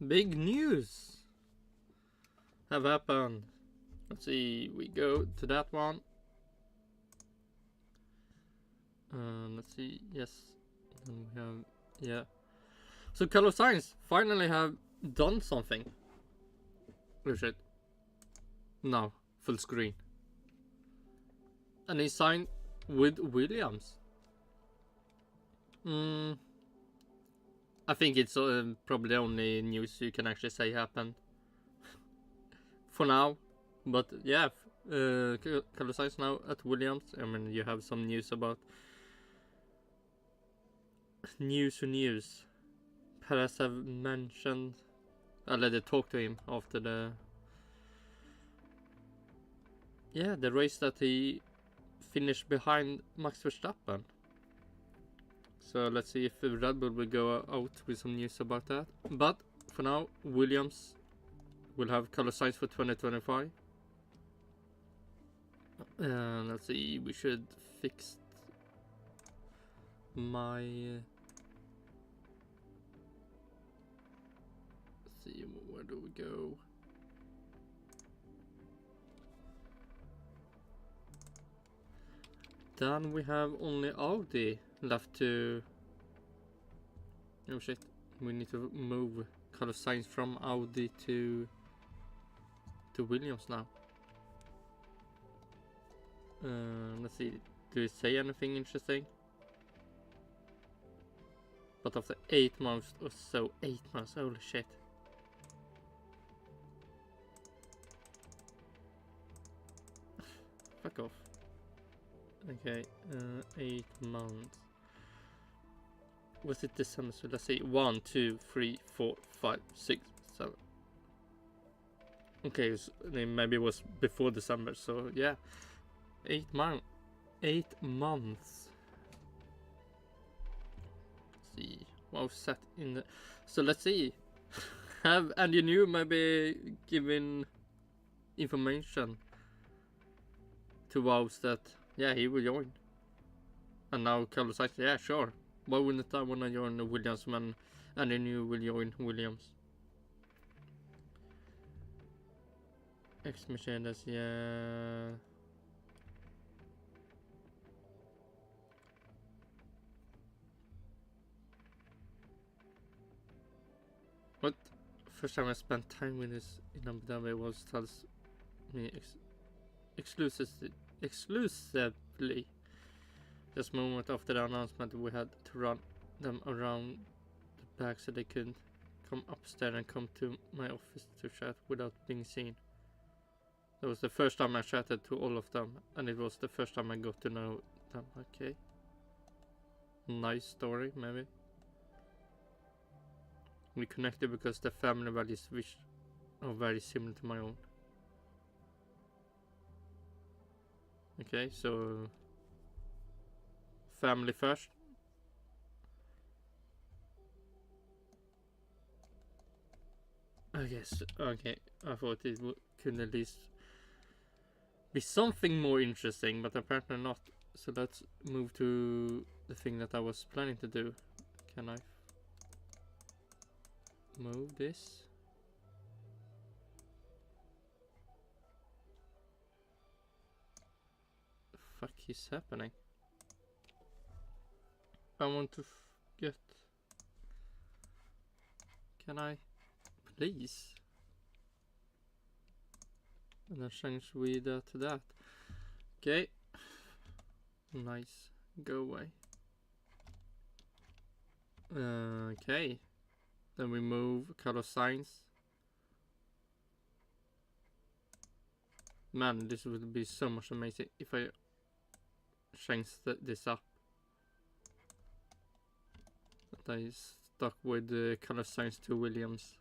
Big news have happened. Let's see, we go to that one. Let's see, yes. Then we have, yeah. So Carlos Sainz finally have done something. Oh shit. No, full screen. And he signed with Williams. I think it's probably the only news you can actually say happened. For now. But yeah, Carlos Sainz now at Williams. I mean, you have some news about... News. Perez have mentioned... I let it talk to him after the... Yeah, the race that he finished behind Max Verstappen. So let's see if Red Bull will go out with some news about that. But for now, Williams will have Carlos Sainz for 2025. Let's see, we should fix my... Let's see, where do we go? Then we have only Audi left to... Oh shit, we need to move Carlos Sainz from Audi to Williams now. Let's see, do it say anything interesting? But after 8 months or so, 8 months, holy shit. Fuck off. Okay, 8 months. Was it December? So let's see, 1, 2, 3, 4, 5, 6, 7. Okay, so maybe it was before December, so yeah. 8 months. 8 months. Let's see. Wow, set in the... So let's see. Have Andy New maybe given information to Wows that, yeah, he will join. And now Carlos Sainz, yeah, sure. Why wouldn't I want to join the Williams when Andy New will join Williams? Ex-Mercedes, yeah. What? First time I spent time with this in Abu Dhabi was tells me exclusively. Just moment after the announcement, we had to run them around the back so they could come upstairs and come to my office to chat without being seen. That was the first time I chatted to all of them, and it was the first time I got to know them. Okay. Nice story, maybe. We connected because the family values which are very similar to my own. Okay, so family first. I guess, okay, I thought it could at least be something more interesting, but apparently not. So let's move to the thing that I was planning to do. Can I move this? The fuck is happening? I want to get... Can I? Please. And then change with to that. Okay. Nice. Go away. Okay. Then we move Carlos Sainz. Man, this would be so much amazing if I change this up. That I stuck with Carlos Sainz to Williams.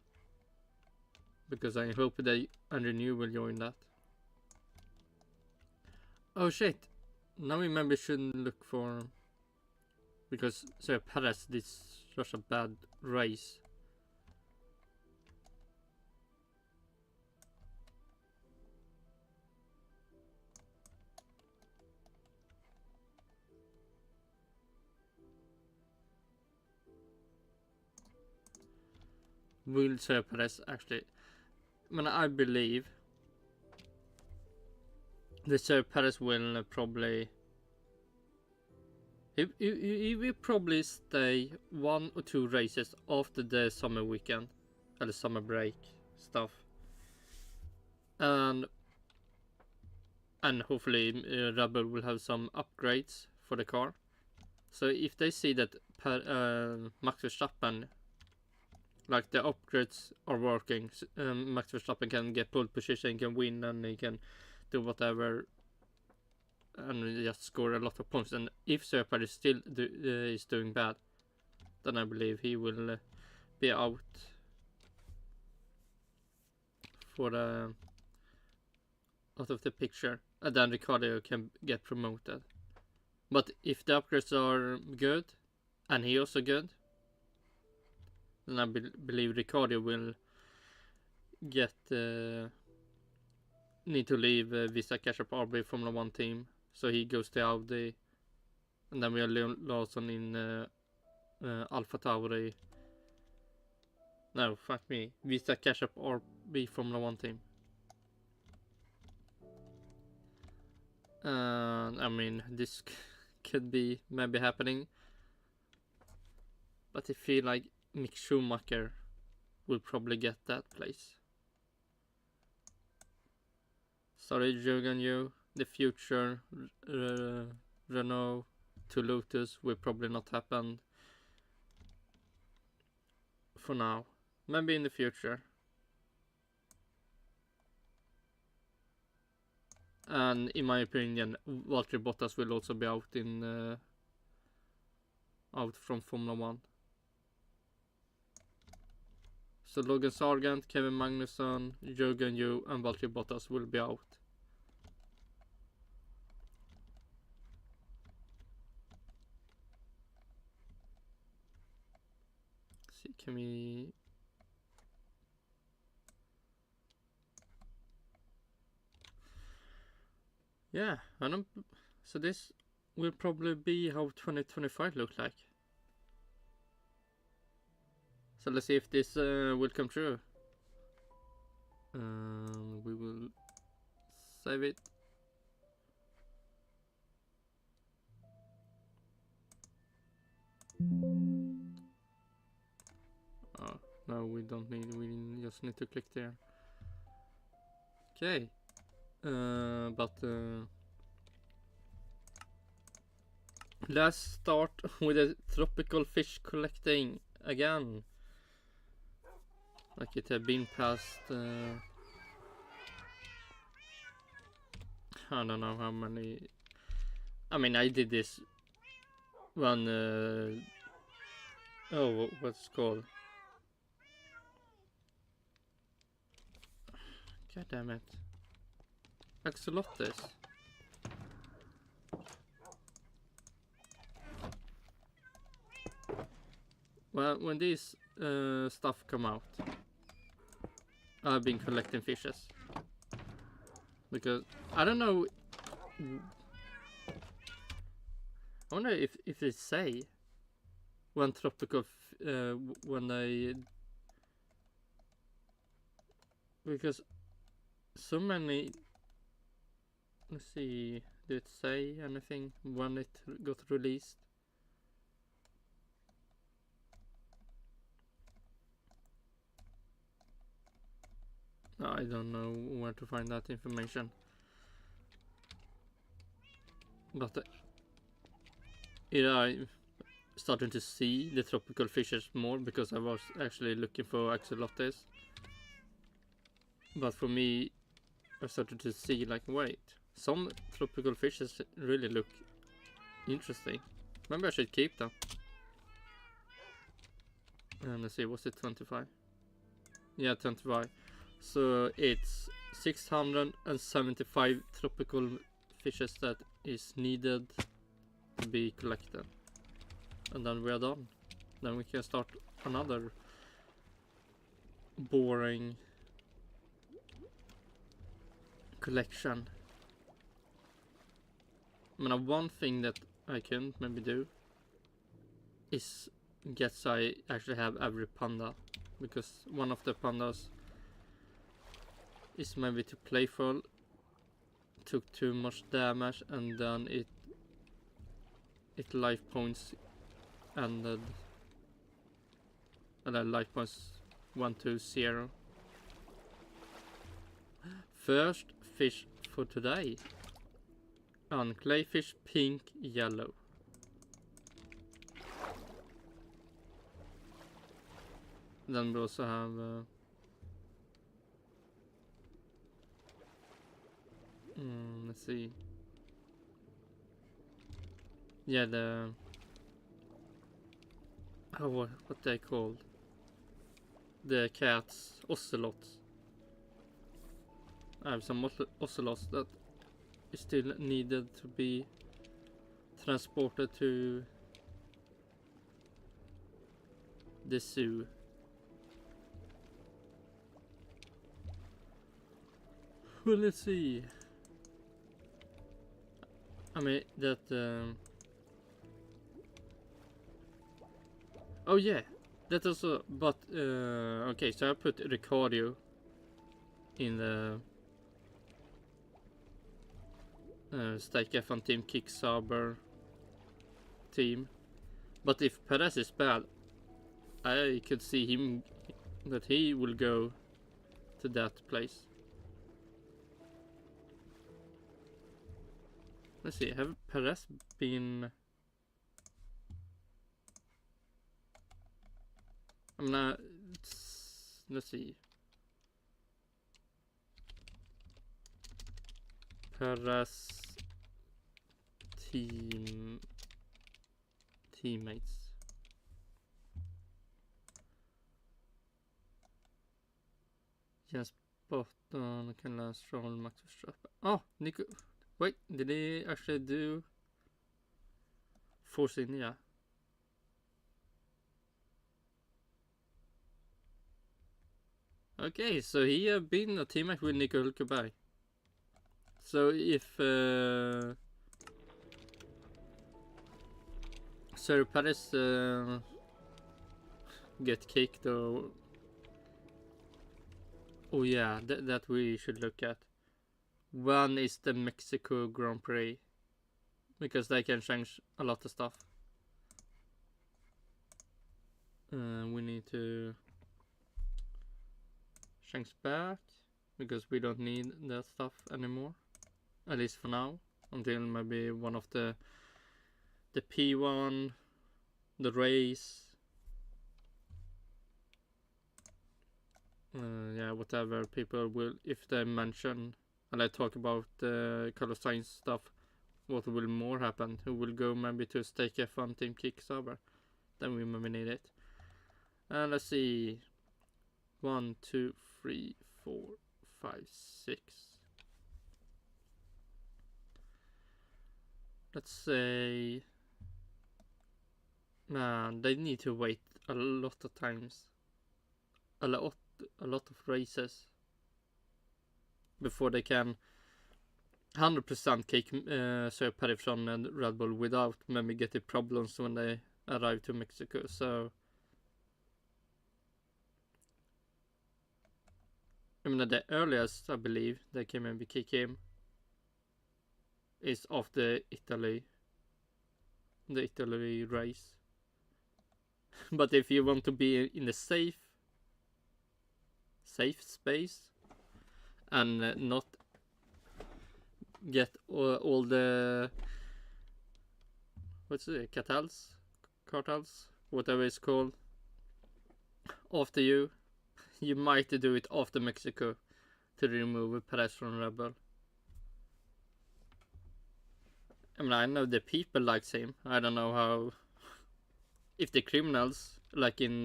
Because I hope that Andy New will join that. Oh shit. Now we maybe shouldn't look for... Because so Perez did such a bad race. will Sergio Perez actually... I believe that Sergio Perez will probably... He will probably stay 1 or 2 races after the summer weekend. Or the summer break stuff. And hopefully Red Bull will have some upgrades for the car. So if they see that Max Verstappen, like the upgrades are working, Max Verstappen can get pole position, can win, and he can do whatever, and just score a lot of points. And if Sergio Perez still is doing bad, then I believe he will be out for the out of the picture, and then Ricciardo can get promoted. But if the upgrades are good, and he also good, then I believe Ricciardo will get need to leave Visa Cash Up RB Formula 1 team, so he goes to Audi, and then we have Leon Lawson in Alpha Tauri. No, fuck me, Visa Cash Up RB Formula 1 team. This could be maybe happening, but I feel like Mick Schumacher will probably get that place. Sorry, Jürgen, the future Renault to Lotus will probably not happen for now. Maybe in the future. And in my opinion, Valtteri Bottas will also be out out from Formula 1. So Logan Sargent, Kevin Magnussen, Jürgen Yu and Valtteri Bottas will be out. Let's see, can we... Yeah, I don't... So this will probably be how 2025 look like. So let's see if this will come true. We will save it. Oh, no, we don't need, we just need to click there. Okay. Let's start with a tropical fish collecting again. Like it had been past I don't know how many. I did this one oh, what's it called? God damn it. Axolotls. Well, when these stuff come out, I've been collecting fishes. Because, I don't know... I wonder if they say when tropical... when they... Because so many... Let's see, did it say anything when it got released? I don't know where to find that information. But I started to see the tropical fishes more because I was actually looking for axolotls. But for me, I started to see like, wait, some tropical fishes really look interesting. Maybe I should keep them. And let's see, was it 25? Yeah, 25. So it's 675 tropical fishes that is needed to be collected. And then we are done. Then we can start another boring collection. One thing that I can maybe do is get so I actually have every panda because one of the pandas is maybe too playful, took too much damage, and then it life points ended, and then life points went to 0. First fish for today. And clayfish, pink, yellow. Then we also have let's see. Yeah, the what they called, the cats, ocelots. I have some ocelots that is still needed to be transported to the zoo. Well, let's see. I mean that. Oh yeah, that also. But okay, so I put Ricardo in the Stake F1 team, Kick Sauber team. But if Perez is bad, I could see him that he will go to that place. Let's see, have Perez been... I'm not... Let's see. Perez teammates. Jens Button can last Stroll, Max Verstappen. Oh, Nico. Wait, did he actually do Force India? Okay, so he have been a teammate with Nico Hülkenberg. So if Sir Perez get kicked, or oh yeah, that we should look at. One is the Mexico Grand Prix, because they can change a lot of stuff. We need to change back, because we don't need that stuff anymore, at least for now, until maybe one of the P1, the race, yeah, whatever people will, if they mention and I talk about the Carlos Sainz stuff, what will more happen? Who will go maybe to Stake F1 team Kick Sauber? Then we maybe need it. And let's see, 1, 2, 3, 4, 5, 6. Let's say, man, they need to wait a lot of times, a lot of races before they can 100% kick Sir Perez and Red Bull without maybe getting problems when they arrive to Mexico. So I mean, the earliest I believe they can maybe kick him is after the Italy race. But if you want to be in the safe space and not get all the cartels, whatever it's called, after you might do it after Mexico to remove Perez from Red Bull. I mean, I know the people likes him. I don't know how, if the criminals, like in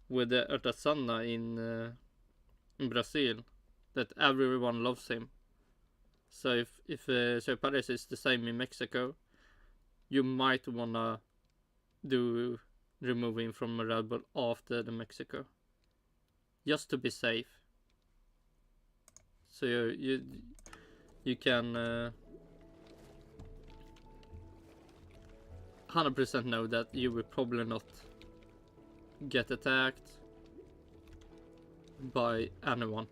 with the Urtasana in Brazil, that everyone loves him. So if Sir Perez is the same in Mexico, you might wanna remove him from Red Bull after the Mexico, just to be safe. So you can 100% know that you will probably not get attacked by anyone.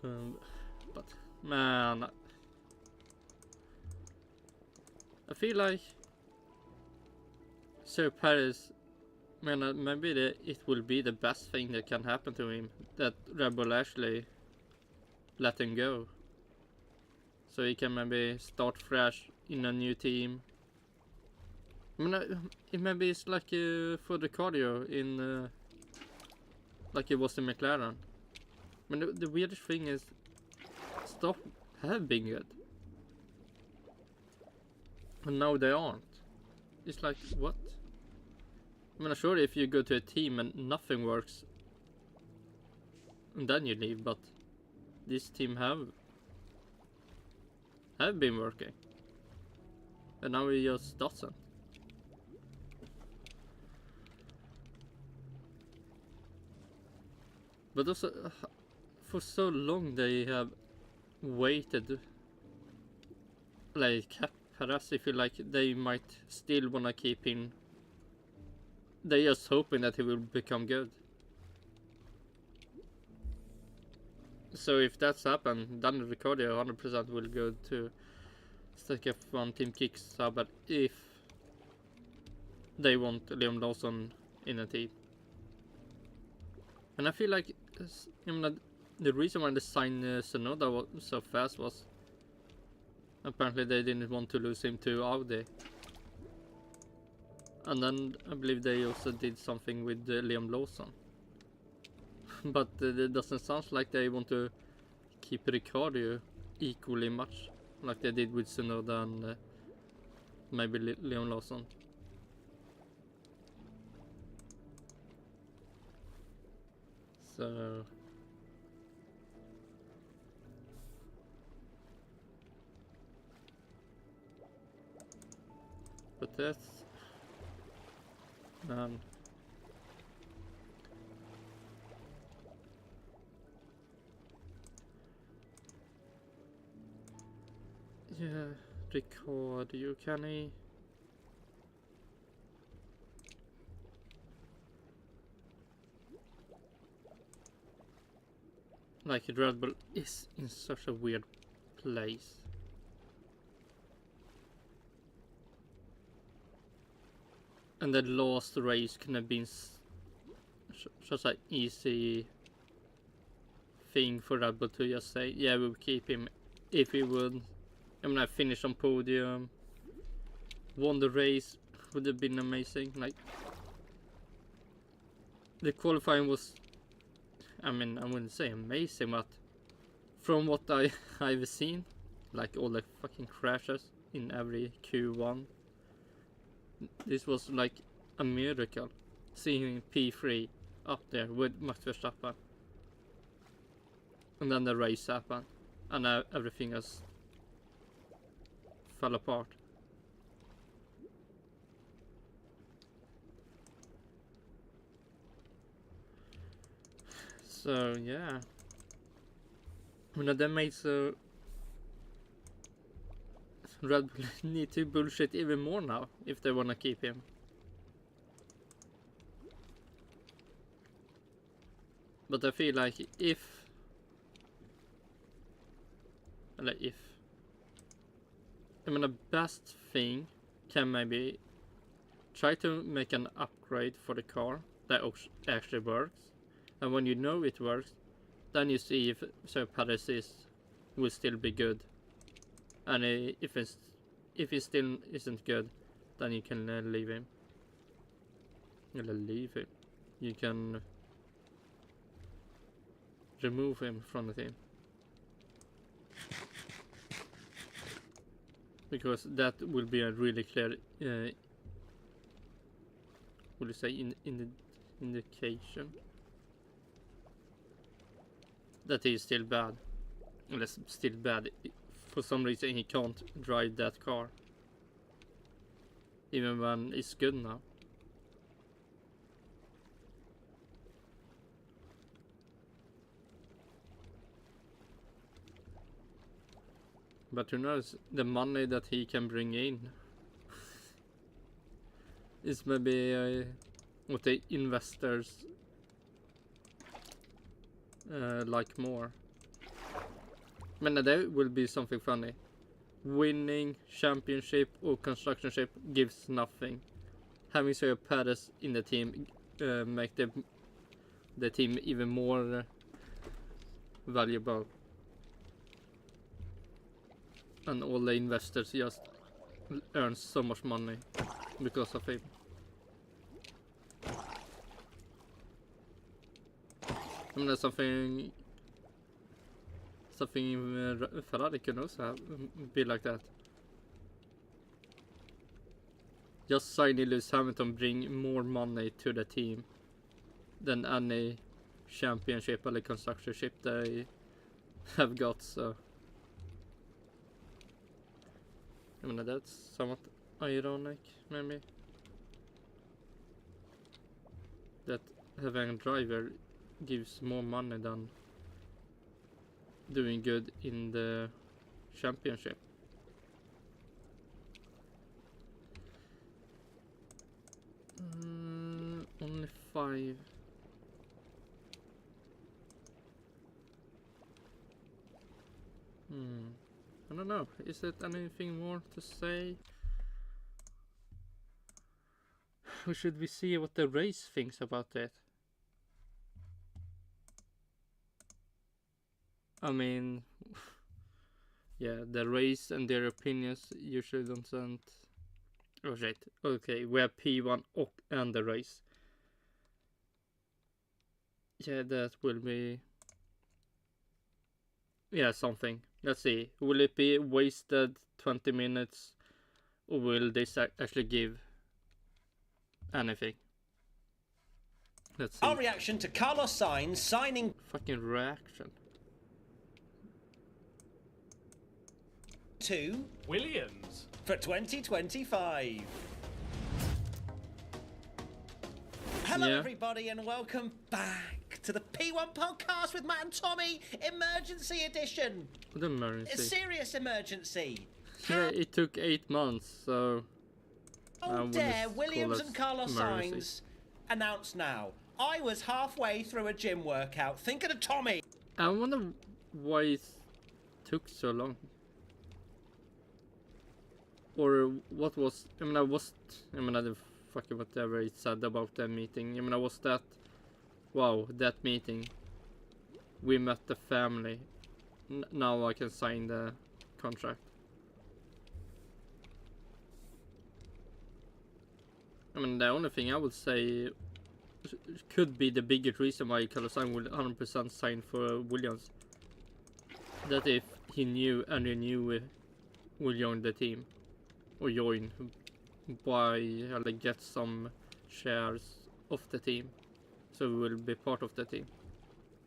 But man, I feel like Sir Paris, man, maybe it will be the best thing that can happen to him, that Red Bull actually let him go, so he can maybe start fresh in a new team. I mean, maybe it's like for the cardio in like it was in McLaren. I mean, the weirdest thing is stuff have been good, and now they aren't. It's like, what? I mean, sure, if you go to a team and nothing works, and then you leave, but this team have been working, and now it just doesn't. But also, for so long they have waited. Like Perez, I feel like they might still wanna keep him. They just hoping that he will become good. So if that's happened, then Ricciardo 100% will go to Stack F1 Team Kickstarter. But if they want Liam Lawson in a team, and I feel like, I mean, the reason why they signed Tsunoda so fast was apparently they didn't want to lose him to Audi. And then I believe they also did something with Liam Lawson. But it doesn't sound like they want to keep Ricciardo equally much like they did with Tsunoda and maybe Liam Lawson. So but that's yeah, record you, can he? Like Red Bull is in such a weird place. And the last race could have been such an easy thing for Red Bull to just say, yeah, we'll keep him if he would. I mean, I finished on podium, won the race, would have been amazing. Like, the qualifying was, I mean, I wouldn't say amazing, but from what I've seen, like all the fucking crashes in every Q1, this was like a miracle, seeing P3 up there with Max Verstappen. And then the race happened, and everything else fell apart. So yeah, I mean, that makes Red Bull need to bullshit even more now if they wanna keep him. But I feel like if I mean, the best thing can maybe try to make an upgrade for the car that actually works, and when you know it works, then you see if Sir Paris will still be good, and if he still isn't good, then you can leave him. You can remove him from the team. Because that will be a really clear would you say indication that he is still bad. Unless still bad, for some reason he can't drive that car even when it's good now. But who knows, the money that he can bring in. is maybe what the investors like more. I mean, there will be something funny. Winning championship or construction ship gives nothing. Having Sergio Perez in the team make the team even more valuable. And all the investors just earn so much money because of him. I mean, that's something Ferrari can also be like that. Just signing Lewis Hamilton bring more money to the team than any championship or construction ship they have got, so I mean, that's somewhat ironic, maybe, that having a driver gives more money than doing good in the championship. Only 5. I don't know. Is there anything more to say? Or should we see what the race thinks about it? I mean, yeah, the race and their opinions usually don't sound. Oh shit. Okay, we have P1 and the race. Yeah, that will be. Yeah, something. Let's see. Will it be wasted 20 minutes? Or will this actually give anything? Let's see. Our reaction to Carlos Sainz signing. Fucking reaction. To Williams for 2025. Hello everybody and welcome back to the P1 podcast with Matt and Tommy, emergency edition. What emergency? A serious emergency. Yeah, it took 8 months, so How dare Williams and Carlos Sainz announce now. I was halfway through a gym workout thinking of Tommy. I wonder why it took so long. Or what was, I mean, I didn't fucking whatever it said about that meeting. I mean, I was that, wow, that meeting. We met the family. Now I can sign the contract. I mean, the only thing I would say could be the biggest reason why Carlos Sainz will 100% sign for Williams. That if he knew and he knew will join the team. Or join by get some shares of the team, so we will be part of the team.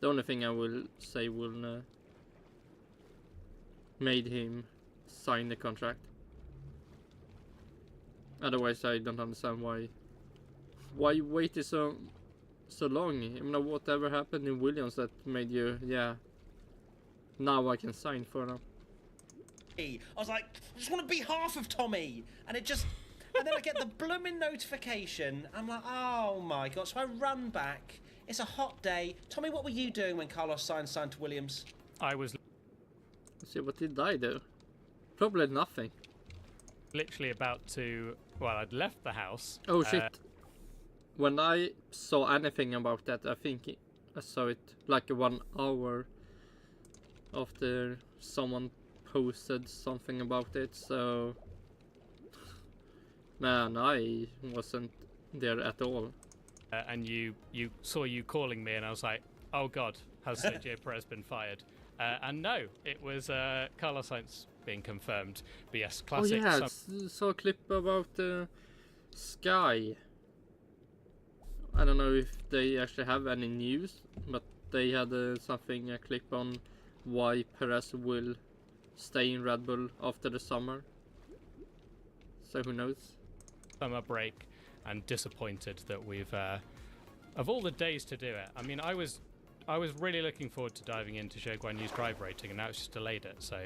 The only thing I will say will made him sign the contract. Otherwise, I don't understand why you waited so long. I mean, whatever happened in Williams that made you, yeah, now I can sign for them. I was like, I just want to be half of Tommy, and it just, and then I get the blooming notification. I'm like, oh my god! So I run back. It's a hot day. Tommy, what were you doing when Carlos Sainz signed to Williams? I was Let's see, what did I do? Probably nothing. literally about to. Well, I'd left the house. Oh shit! When I saw anything about that, I think I saw it like 1 hour after someone posted something about it, so man, I wasn't there at all. And you saw you calling me, and I was like, oh god, has Sergio Perez been fired? And no, it was Carlos Sainz being confirmed. But yes, classic. Oh yeah, saw a clip about Sky. I don't know if they actually have any news, but they had something, a clip on why Perez will stay in Red Bull after the summer. So who knows? Summer break, and disappointed that we've of all the days to do it. I mean, I was really looking forward to diving into Zhou Guanyu's drive rating, and now it's just delayed it. So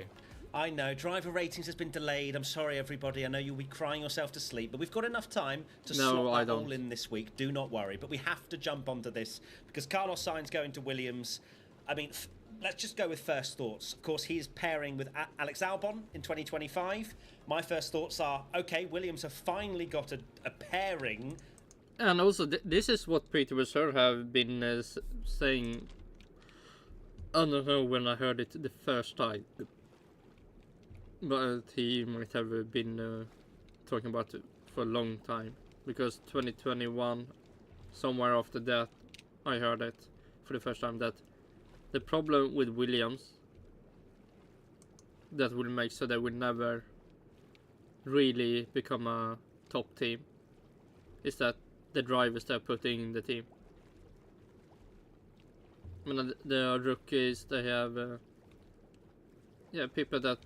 I know, driver ratings has been delayed. I'm sorry, everybody. I know you'll be crying yourself to sleep, but we've got enough time to slot that all in this week. Do not worry. But we have to jump onto this because Carlos Sainz going to Williams. I mean, let's just go with first thoughts. Of course, he is pairing with Alex Albon in 2025. My first thoughts are, okay, Williams have finally got a pairing. And also, this is what Peter Reserve have been saying. I don't know when I heard it the first time. But he might have been talking about it for a long time. Because 2021, somewhere after that, I heard it for the first time that the problem with Williams that will make so they will never really become a top team is that the drivers they're putting in the team. I mean, the rookies, they have people that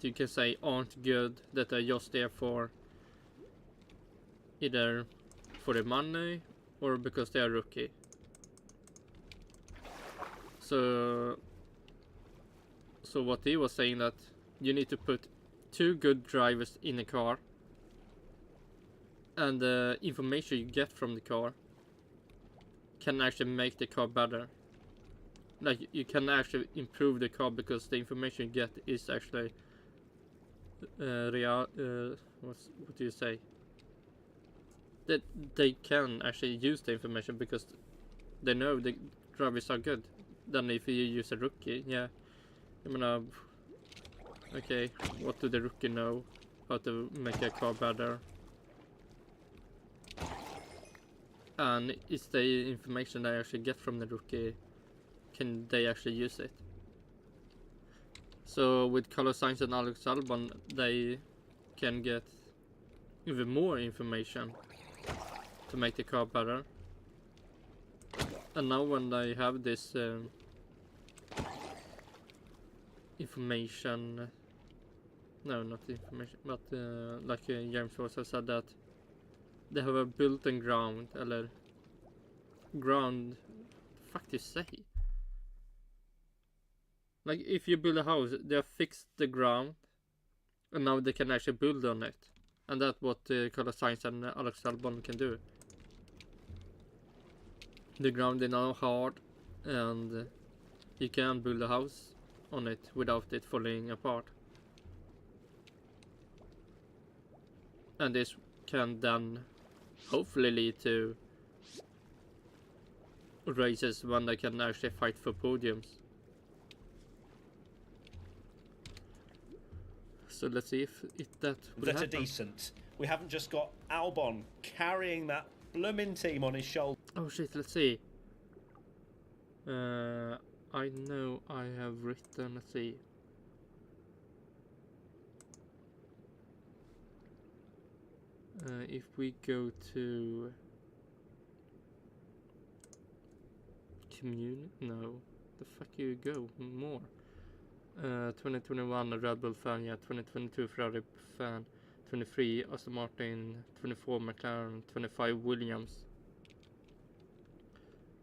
you can say aren't good, that are just there for either for the money or because they are rookie. So what he was saying that you need to put 2 good drivers in a car, and the information you get from the car can actually make the car better. Like, you can actually improve the car because the information you get is actually what do you say? That they can actually use the information because they know the drivers are good. Then if you use a rookie, yeah, I mean, okay, what do the rookie know? How to make a car better? And is the information they actually get from the rookie, can they actually use it? So with Carlos Sainz and Alex Albon, they can get even more information to make the car better. And now when they have this information, no, not information, but like James also said that they have a built-in ground, eller ground, fuck do you say? Like, if you build a house, they have fixed the ground, and now they can actually build on it. And that's what Carlos Sainz and Alex Albon can do. The ground is now hard, and you can build a house on it without it falling apart. And this can then hopefully lead to races when they can actually fight for podiums. So let's see if that will happen. That are decent. We haven't just got Albon carrying that blooming team on his shoulder. Oh shit, let's see. I know I have written, let's see. If we go to community, no, the fuck you go more. 2021 a Red Bull fan, yeah. 2022 Ferrari fan, 23 Aston Martin, 24 McLaren, 25 Williams.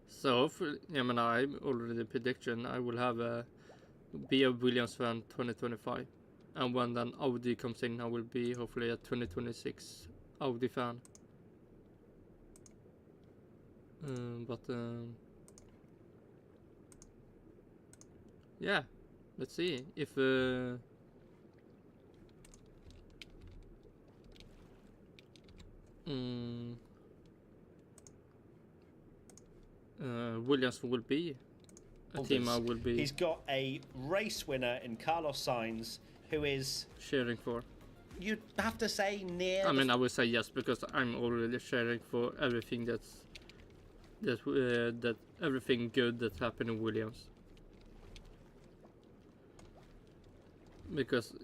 So, I mean, I'm already prediction I will have be a Williams fan 2025, and when then Audi comes in, I will be hopefully a 2026 Audi fan. Yeah, let's see if Williams will be a team I will be. He's got a race winner in Carlos Sainz, who is cheering for. You'd have to say near. I mean, I would say yes because I'm already cheering for everything that everything good that happened in Williams. Because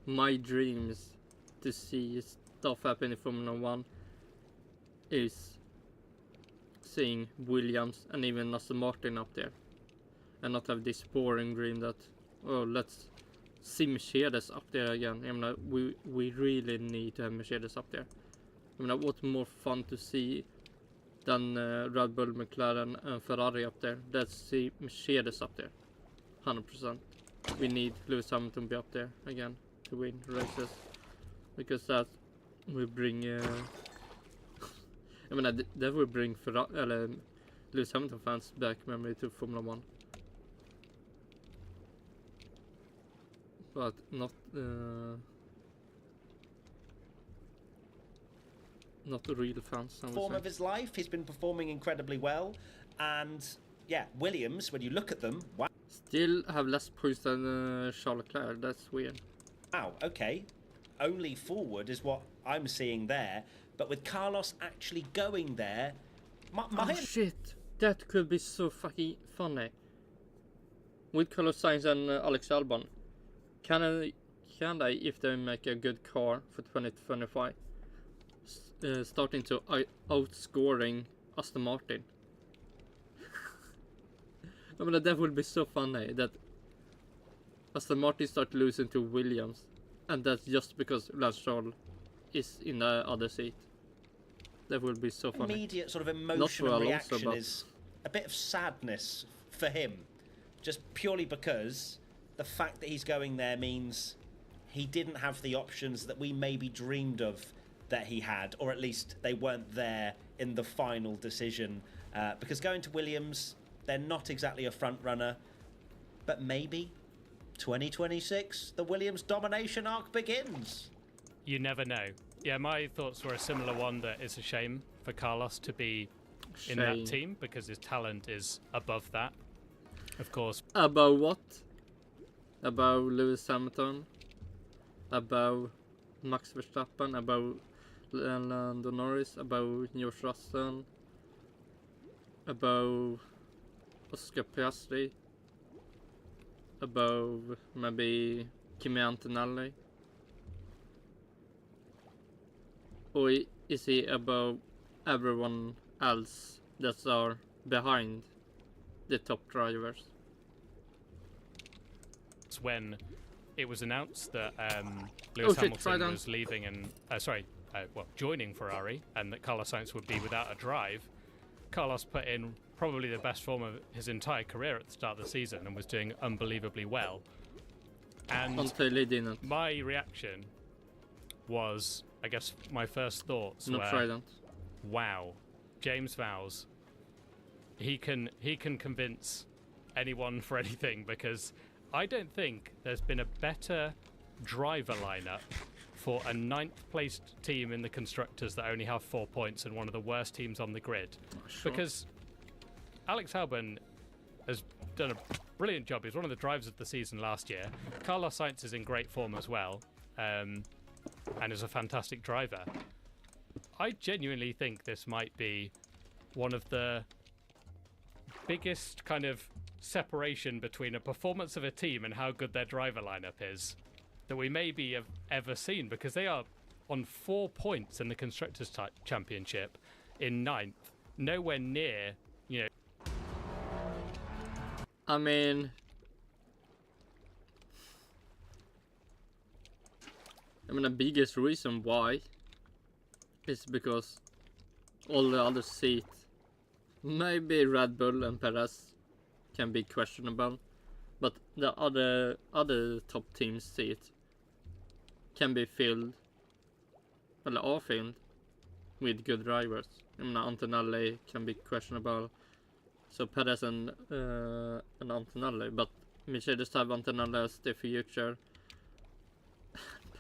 my dreams to see stuff happen in Formula 1 is seeing Williams and even Aston Martin up there, and not have this boring dream that, oh, let's see Mercedes up there again. I mean, we really need to have Mercedes up there. I mean, what's more fun to see than Red Bull, McLaren, and Ferrari up there. Let's see Mercedes up there. 100%. We need Lewis Hamilton to be up there again to win races, because that will bring. I mean, that will bring Lewis Hamilton fans back maybe to Formula 1, but not the real fans. I would Form say. of his life. He's been performing incredibly well, and yeah, Williams. When you look at them, wow. Still have less points than Charles Leclerc. That's weird. Wow. Okay, only forward is what I'm seeing there. But with Carlos actually going there, Oh shit! That could be so fucking funny. With Carlos Sainz and Alex Albon, can they, if they make a good car for 2025, starting to outscoring Aston Martin? I mean, that would be so funny that Aston Martin start losing to Williams, and that's just because Lance Stroll is in the other seat. That would be so funny. Immediate sort of emotional Alonso, reaction but is a bit of sadness for him, just purely because the fact that he's going there means he didn't have the options that we maybe dreamed of that he had, or at least they weren't there in the final decision. Because going to Williams, they're not exactly a front runner, but maybe 2026, the Williams domination arc begins. You never know. Yeah, my thoughts were a similar one, that it's a shame for Carlos to be in that team because his talent is above that. Of course. Above what? Above Lewis Hamilton? Above Max Verstappen? Above Lando Norris? Above George Russell? Above Oscar Piastri? Above maybe Kimi Antonelli? Or is he above everyone else that are behind the top drivers? It's when it was announced that Lewis Hamilton was leaving and joining Ferrari, and that Carlos Sainz would be without a drive. Carlos put in probably the best form of his entire career at the start of the season and was doing unbelievably well. And until he didn't. My reaction was, I guess my first thoughts were, Trident. Wow, James Vowles, he can convince anyone for anything, because I don't think there's been a better driver lineup for a 9th placed team in the constructors that only have 4 points and one of the worst teams on the grid. Sure. Because Alex Albon has done a brilliant job. He was one of the drivers of the season last year. Carlos Sainz is in great form as well, and is a fantastic driver. I genuinely think this might be one of the biggest kind of separation between a performance of a team and how good their driver lineup is that we maybe have ever seen, because they are on 4 points in the Constructors' Championship in 9th, nowhere near, I mean, the biggest reason why is because all the other seats, maybe Red Bull and Perez can be questionable, but the other top team seats can be filled, are filled with good drivers. Antonelli can be questionable, so Perez and Antonelli, but Mercedes have Antonelli as the future.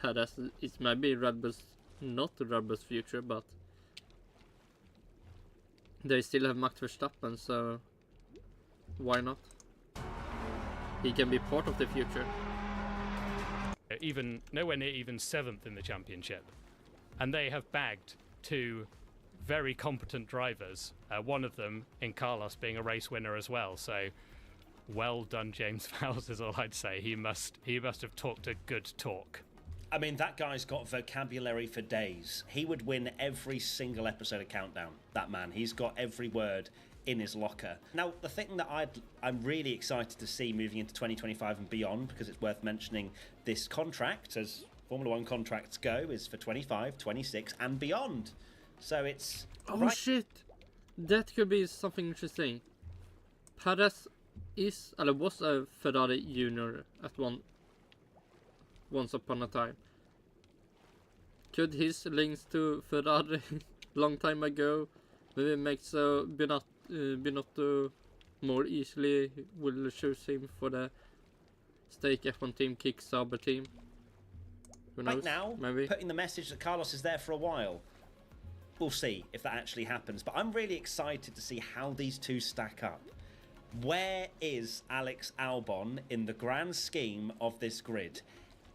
Perez is maybe Red Bull's, not Red Bull's future, but they still have Max Verstappen, so why not? He can be part of the future. Even nowhere near even 7th in the championship, and they have bagged 2 very competent drivers. One of them in Carlos being a race winner as well. So, well done, James Vowles, is all I'd say. He must have talked a good talk. I mean, that guy's got vocabulary for days. He would win every single episode of Countdown, that man. He's got every word in his locker. Now, the thing that I'm really excited to see moving into 2025 and beyond, because it's worth mentioning, this contract, as Formula 1 contracts go, is for 25, 26 and beyond. So it's... Oh shit! That could be something interesting. Perez was a Ferrari junior at once upon a time. Could his links to Ferrari long time ago maybe make so Binotto more easily will choose him for the stake F1 team kick Sauber team? Who knows? Right now, maybe putting the message that Carlos is there for a while. We'll see if that actually happens. But I'm really excited to see how these two stack up. Where is Alex Albon in the grand scheme of this grid?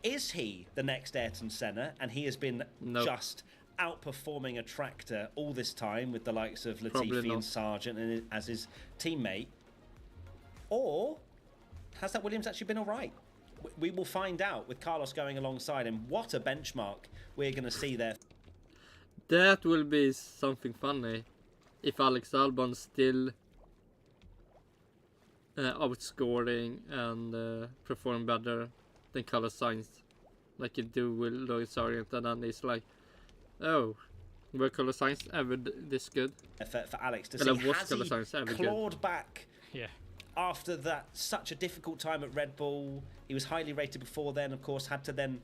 Is he the next Ayrton Senna, and he has been just outperforming a tractor all this time with the likes of Latifi and Sargent and as his teammate? Or has that Williams actually been all right? We will find out with Carlos going alongside him. What a benchmark we're going to see there. That will be something funny if Alex Albon still outscoring and perform better than Carlos Sainz, like you do with Logan Sargent, and then it's like, oh, were Carlos Sainz ever this good? For Alex to see, has he clawed back Yeah. after that such a difficult time at Red Bull? He was highly rated before then, of course, had to then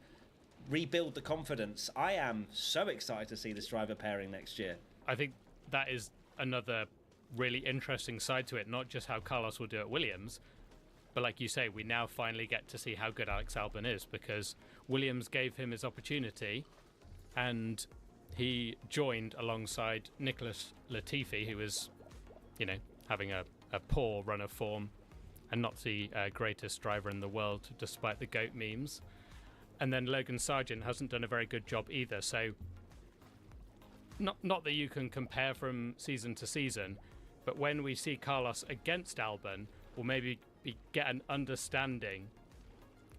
rebuild the confidence. I am so excited to see this driver pairing next year. I think that is another really interesting side to it, not just how Carlos will do at Williams, but like you say, we now finally get to see how good Alex Albon is, because Williams gave him his opportunity and he joined alongside Nicholas Latifi, who was, having a poor run of form and not the greatest driver in the world despite the GOAT memes. And then Logan Sargent hasn't done a very good job either, so not that you can compare from season to season, but when we see Carlos against Albon, we'll maybe get an understanding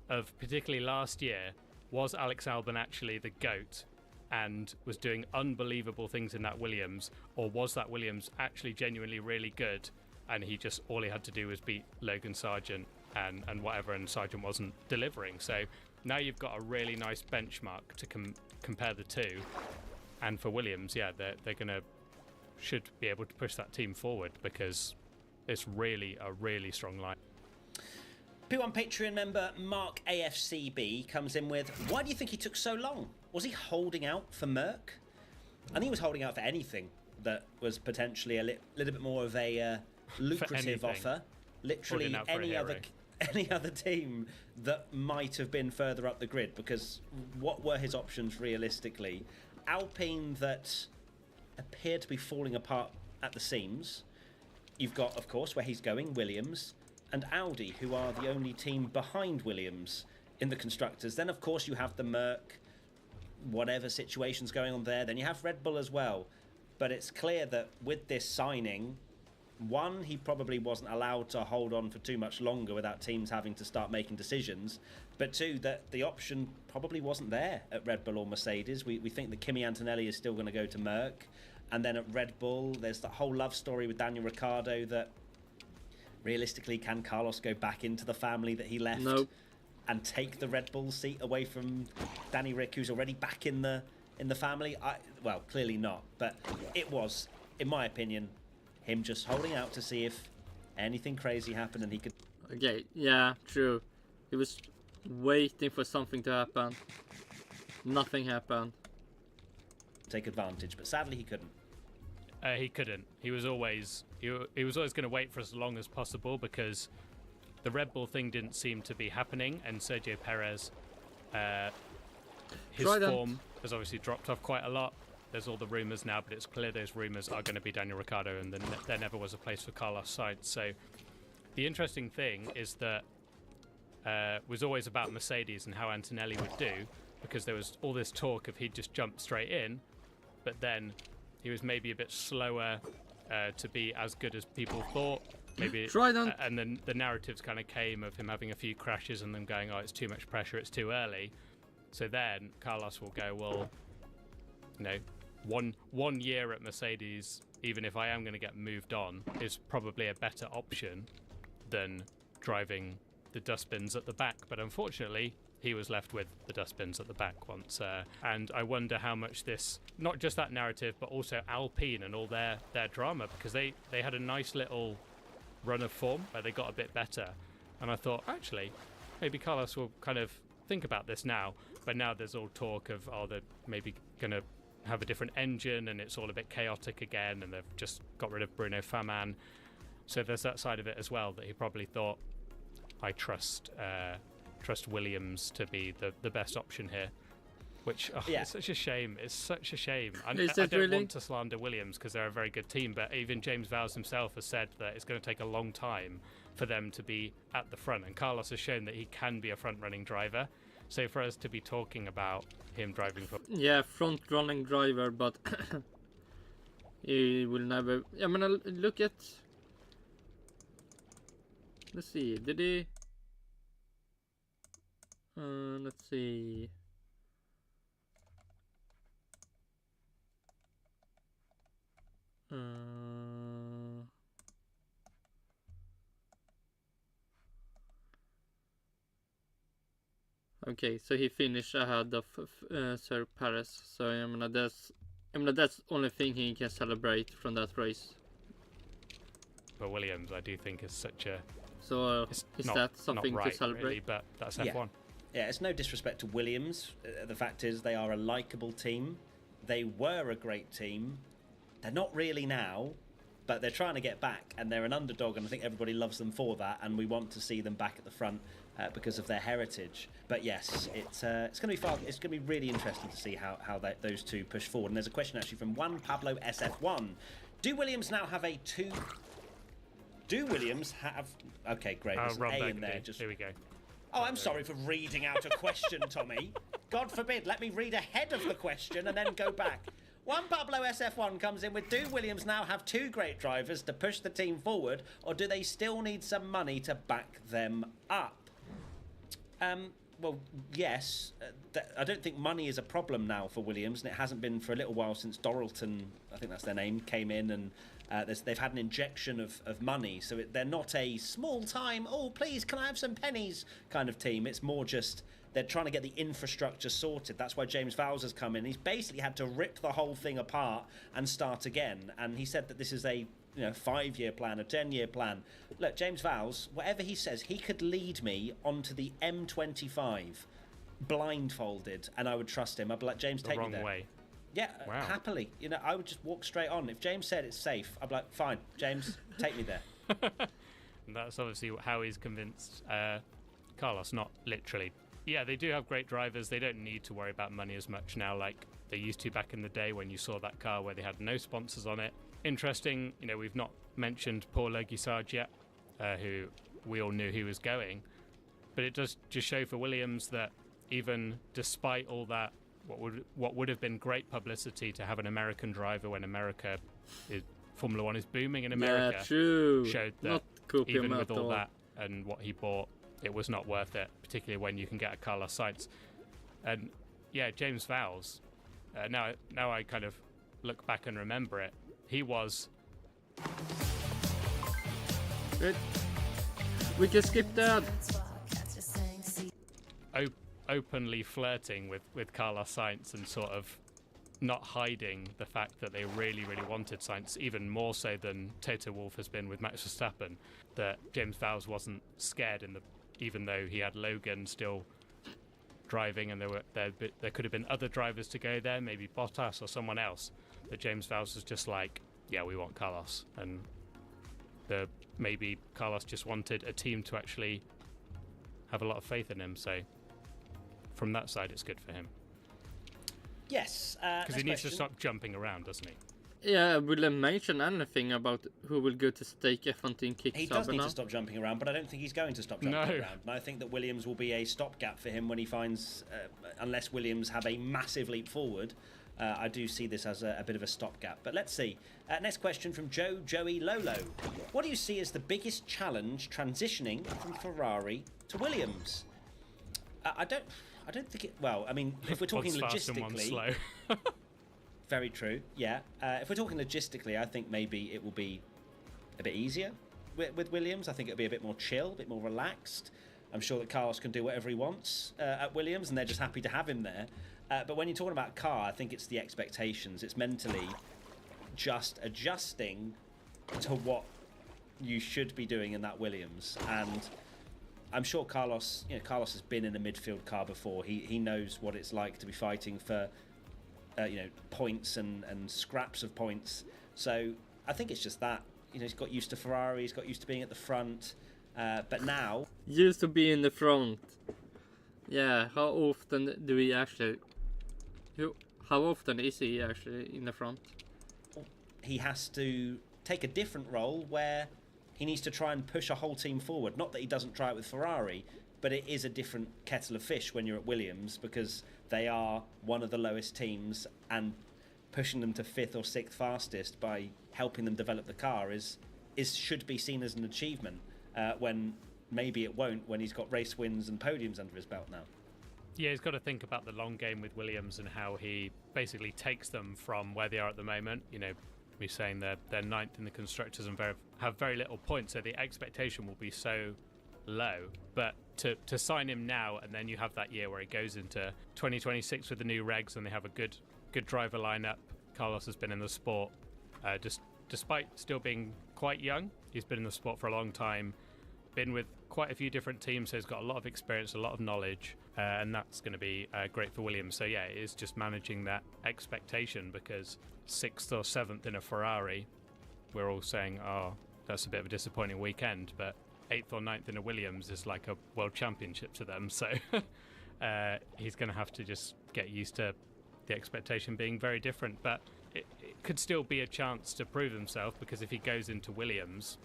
of, particularly last year, was Alex Albon actually the GOAT and was doing unbelievable things in that Williams, or was that Williams actually genuinely really good and all he had to do was beat Logan Sargent and whatever, and Sargent wasn't delivering. So now you've got a really nice benchmark to compare the two, and for Williams, they're gonna should be able to push that team forward, because it's really a really strong line. P1 Patreon member Mark AFCB comes in with, why do you think he took so long? Was he holding out for Merck? I think he was holding out for anything that was potentially a little bit more of a lucrative offer. Literally any other team that might have been further up the grid, because what were his options realistically? Alpine, that appeared to be falling apart at the seams. You've got, of course, where he's going, Williams, and Audi, who are the only team behind Williams in the constructors. Then, of course, you have the Merck, whatever situation's going on there. Then you have Red Bull as well. But it's clear that with this signing, one, he probably wasn't allowed to hold on for too much longer without teams having to start making decisions. But two, that the option probably wasn't there at Red Bull or Mercedes. We think that Kimi Antonelli is still going to go to Merck. And then at Red Bull, there's that whole love story with Daniel Ricciardo that realistically, can Carlos go back into the family that he left and take the Red Bull seat away from Danny Rick, who's already back in the family? Well, clearly not. But it was, in my opinion, him just holding out to see if anything crazy happened and he could... Okay, yeah, true. He was waiting for something to happen. Nothing happened. Take advantage, but sadly he couldn't. He couldn't. He was always going to wait for as long as possible, because the Red Bull thing didn't seem to be happening, and Sergio Perez, his form has obviously dropped off quite a lot. There's all the rumours now, but it's clear those rumours are going to be Daniel Ricciardo, and then there never was a place for Carlos Sainz. So the interesting thing is that was always about Mercedes and how Antonelli would do, because there was all this talk of he'd just jump straight in, but then he was maybe a bit slower to be as good as people thought. Maybe, and then the narratives kind of came of him having a few crashes and them going, oh, it's too much pressure, it's too early. So then Carlos will go, well, one year at Mercedes, even if I am going to get moved on, is probably a better option than driving the dustbins at the back. But unfortunately, he was left with the dustbins at the back once. And I wonder how much this, not just that narrative, but also Alpine and all their drama, because they had a nice little run of form where they got a bit better. And I thought, actually, maybe Carlos will kind of think about this now. But now there's all talk of, they're maybe going to have a different engine and it's all a bit chaotic again, and they've just got rid of Bruno Faman. So there's that side of it as well, that he probably thought, I trust Williams to be the best option here. Which, it's such a shame. It's such a shame. I don't want to slander Williams because they're a very good team, but even James Vowles himself has said that it's going to take a long time for them to be at the front. And Carlos has shown that he can be a front-running driver. So for us to be talking about him driving for... Yeah, front-running driver, but he will never... I mean, look at... Let's see, did he... let's see... Okay, so he finished ahead of Sir Perez. So I mean that's the only thing he can celebrate from that race. But Williams, I do think is such a. So is that something not right, to celebrate? Really, but that's F1. Yeah, it's no disrespect to Williams. The fact is, they are a likeable team. They were a great team. They're not really now, but they're trying to get back, and they're an underdog, and I think everybody loves them for that, and we want to see them back at the front because of their heritage. But yes, it's going to be far. It's going to be really interesting to see how those two push forward. And there's a question actually from Juan Pablo SF1: Do Williams now have a two? Do Williams have? Okay, great. There's an A in there. Just here we go. Oh, I'm sorry for reading out a question, Tommy. God forbid. Let me read ahead of the question and then go back. Juan Pablo SF1 comes in with, do Williams now have two great drivers to push the team forward, or do they still need some money to back them up? Well, yes. I don't think money is a problem now for Williams, and it hasn't been for a little while since Doralton, I think that's their name, came in, and they've had an injection of money. So they're not a small-time, oh, please, can I have some pennies kind of team. It's more just... They're trying to get the infrastructure sorted. That's why James Vowles has come in. He's basically had to rip the whole thing apart and start again. And he said that this is a 5-year plan, a 10-year plan. Look, James Vowles, whatever he says, he could lead me onto the M25 blindfolded, and I would trust him. I'd be like, James, take me there. The wrong way. Yeah, wow. Happily. I would just walk straight on. If James said it's safe, I'd be like, fine, James, take me there. And that's obviously how he's convinced Carlos, not literally. Yeah, they do have great drivers. They don't need to worry about money as much now like they used to back in the day when you saw that car where they had no sponsors on it. Interesting, we've not mentioned Paul Leguisage yet, who we all knew he was going. But it does just show for Williams that even despite all that, what would have been great publicity to have an American driver when Formula One is booming in America, yeah, true. Showed that even with all that and what he bought, it was not worth it, particularly when you can get a Carlos Sainz. And yeah, James Vowles, now I kind of look back and remember it, he was... We can skip that. Openly flirting with Carlos Sainz and sort of not hiding the fact that they really, really wanted Sainz, even more so than Toto Wolff has been with Max Verstappen, that James Vowles wasn't scared even though he had Logan still driving, and there could have been other drivers to go there, maybe Bottas or someone else. But James Vowles was just like, yeah, we want Carlos, and maybe Carlos just wanted a team to actually have a lot of faith in him. So from that side, it's good for him. Yes, because he needs to stop jumping around, doesn't he? Yeah, will I mention anything about who will go to stake F1 team kick? He does need to stop jumping around, but I don't think he's going to stop jumping around. And I think that Williams will be a stopgap for him when he finds, unless Williams have a massive leap forward, I do see this as a bit of a stopgap. But let's see. Next question from Joey Lolo. What do you see as the biggest challenge transitioning from Ferrari to Williams? I don't think it... Well, I mean, if we're talking logistically... Very true, yeah. If we're talking logistically, I think maybe it will be a bit easier with Williams. I think it'll be a bit more chill, a bit more relaxed. I'm sure that Carlos can do whatever he wants at Williams, and they're just happy to have him there. But when you're talking about car, I think it's the expectations. It's mentally just adjusting to what you should be doing in that Williams. And I'm sure Carlos has been in a midfield car before. He knows what it's like to be fighting for points and scraps of points. So I think it's just that. He's got used to Ferrari, he's got used to being at the front, but now... Used to be in the front. Yeah, how often do we actually... How often is he actually in the front? He has to take a different role where he needs to try and push a whole team forward. Not that he doesn't try it with Ferrari, but it is a different kettle of fish when you're at Williams, because they are one of the lowest teams, and pushing them to 5th or 6th fastest by helping them develop the car should be seen as an achievement, when maybe it won't when he's got race wins and podiums under his belt now. Yeah, he's got to think about the long game with Williams and how he basically takes them from where they are at the moment. We're saying they're 9th in the constructors and have very little points, so the expectation will be so low. But to sign him now, and then you have that year where he goes into 2026 with the new regs and they have a good driver lineup. Carlos has been in the sport, despite still being quite young. He's been in the sport for a long time, been with quite a few different teams, so he's got a lot of experience, a lot of knowledge, and that's going to be great for Williams. So yeah, it is just managing that expectation, because 6th or 7th in a Ferrari, we're all saying, oh, that's a bit of a disappointing weekend, but 8th or 9th in a Williams is like a world championship to them. So he's going to have to just get used to the expectation being very different, but it could still be a chance to prove himself, because if he goes into Williams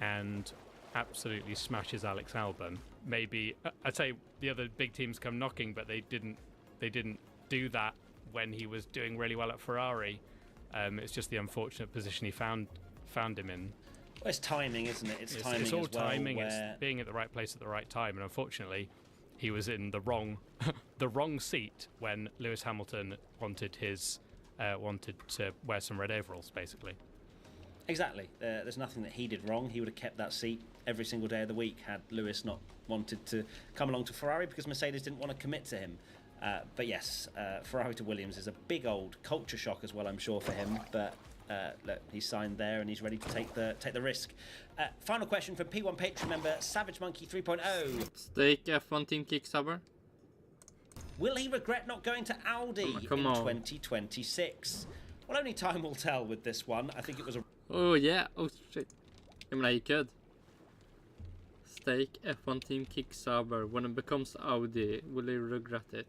and absolutely smashes Alex Albon, maybe I'd say the other big teams come knocking, but they didn't do that when he was doing really well at Ferrari. It's just the unfortunate position he found him in. Well, it's timing, isn't it? It's timing. It's all as well, timing. where... It's being at the right place at the right time, and unfortunately, he was in the wrong seat when Lewis Hamilton wanted to wear some red overalls, basically. Exactly. There's nothing that he did wrong. He would have kept that seat every single day of the week had Lewis not wanted to come along to Ferrari, because Mercedes didn't want to commit to him. But yes, Ferrari to Williams is a big old culture shock as well, I'm sure, for him. But look, he's signed there and he's ready to take the risk. Final question from P1 Patreon member Savage Monkey 3.0. Stake F1 team kick Sauber. Will he regret not going to Audi in 2026? Well, only time will tell with this one. I think it was a... Oh yeah, oh shit. I mean, he could. Stake F1 team kick Sauber. When it becomes Audi, will he regret it?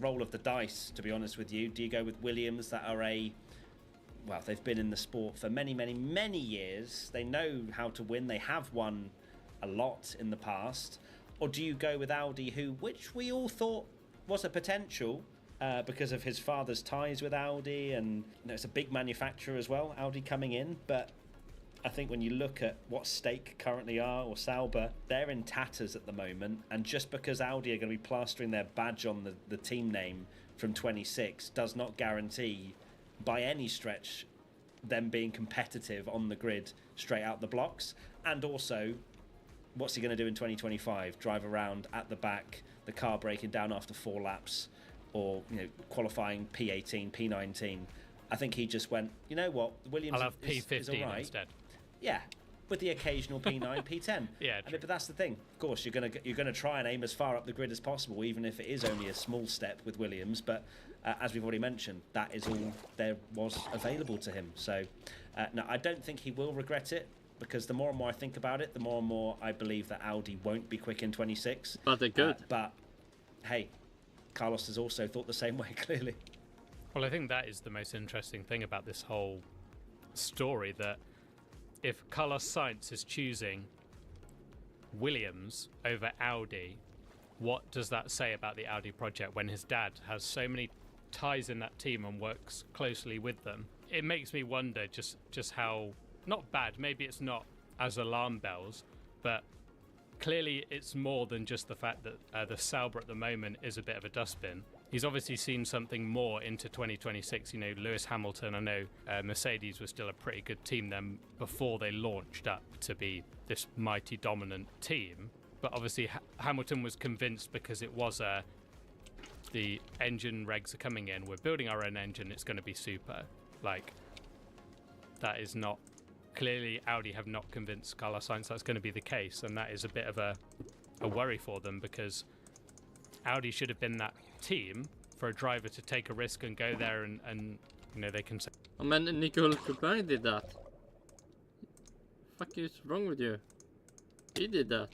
Roll of the dice, to be honest with you. Do you go with Williams, that are they've been in the sport for many, many, many years. They know how to win. They have won a lot in the past. Or do you go with Audi, which we all thought was a potential, because of his father's ties with Audi, and it's a big manufacturer as well, Audi coming in. But I think when you look at what Stake currently are, or Sauber, they're in tatters at the moment, and just because Audi are going to be plastering their badge on the team name from 26 does not guarantee by any stretch them being competitive on the grid straight out the blocks. And also, what's he going to do in 2025? Drive around at the back, the car breaking down after 4 laps, or qualifying P18, P19. I think he just went, you know what, Williams I'll have P15 is all right. instead. Yeah, with the occasional P9, P10. Yeah, but that's the thing. Of course, you're gonna try and aim as far up the grid as possible, even if it is only a small step with Williams. But as we've already mentioned, that is all there was available to him. So no, I don't think he will regret it, because the more and more I think about it, the more and more I believe that Audi won't be quick in 26. But they could. But hey, Carlos has also thought the same way, clearly. Well, I think that is the most interesting thing about this whole story, that if Carlos Sainz is choosing Williams over Audi, what does that say about the Audi project when his dad has so many ties in that team and works closely with them? It makes me wonder just how, not bad, maybe it's not as alarm bells, but clearly it's more than just the fact that the Sauber at the moment is a bit of a dustbin. He's obviously seen something more into 2026. Lewis Hamilton, I know Mercedes was still a pretty good team then before they launched up to be this mighty dominant team. but obviously Hamilton was convinced because it was the engine regs are coming in. We're building our own engine. It's going to be super. Like, that is not... Clearly, Audi have not convinced Carlos Sainz that's going to be the case, and that is a bit of a worry for them, because Audi should have been that team for a driver to take a risk and go there and you know, they can say... Oh man, Nico Hülkenberg did that. Fuck is wrong with you? He did that.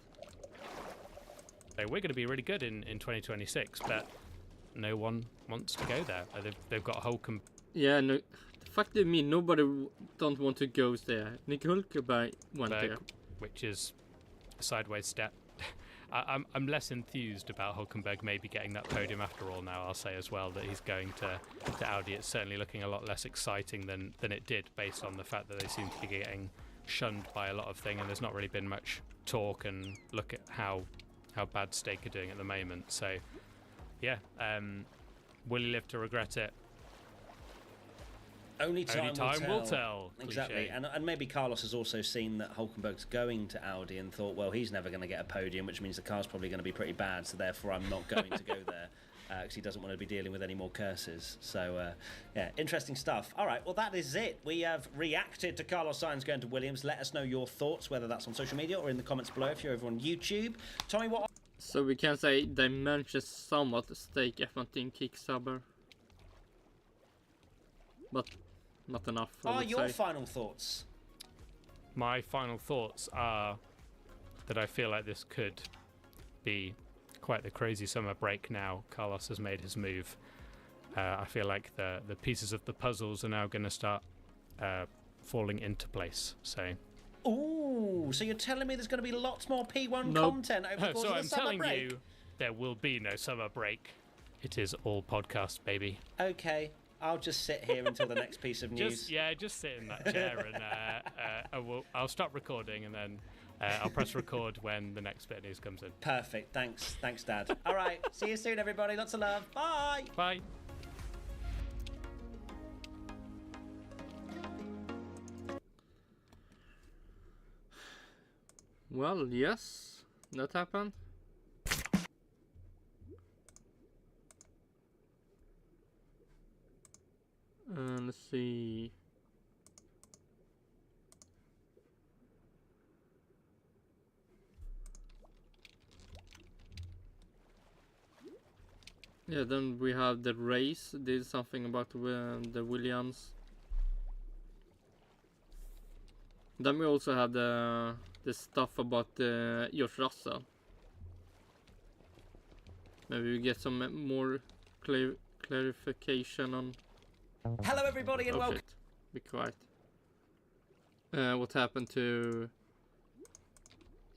So we're going to be really good in 2026, but no one wants to go there. They've got a whole... Yeah, no... The fuck do you mean? Nobody don't want to go there. Nico Hülkenberg went there. Which is a sideways step. I'm less enthused about Hülkenberg maybe getting that podium after all now. I'll say as well that he's going to Audi. It's certainly looking a lot less exciting than it did, based on the fact that they seem to be getting shunned by a lot of things, and there's not really been much talk and look at how bad Stake are doing at the moment. So yeah, will he live to regret it? Only time will tell. Exactly. And maybe Carlos has also seen that Hülkenberg's going to Audi and thought, well, he's never going to get a podium, which means the car's probably going to be pretty bad, so therefore I'm not going to go there, because he doesn't want to be dealing with any more curses. So, yeah, interesting stuff. All right, well, that is it. We have reacted to Carlos Sainz going to Williams. Let us know your thoughts, whether that's on social media or in the comments below if you're over on YouTube. Tommy, what... So we can say they mentioned somewhat Stake F1 team kick Sauber. But... not enough. Are your final thoughts? My final thoughts are that I feel like this could be quite the crazy summer break now. Carlos has made his move. I feel like the pieces of the puzzles are now going to start falling into place. So. Ooh, so you're telling me there's going to be lots more P1 content over the course of the summer break? So I'm telling you, there will be no summer break. It is all podcast, baby. Okay. I'll just sit here until the next piece of news. Just sit in that chair, and I'll stop recording, and then I'll press record when the next bit of news comes in. Perfect. Thanks, Dad. All right. See you soon, everybody. Lots of love. Bye. Bye. Well, yes, that happened. Let's see. Yeah, then we have the race. Did something about the Williams. Then we also had the stuff about George Russell. Maybe we get some more clarification on. Hello everybody and welcome. Be quiet. What happened to...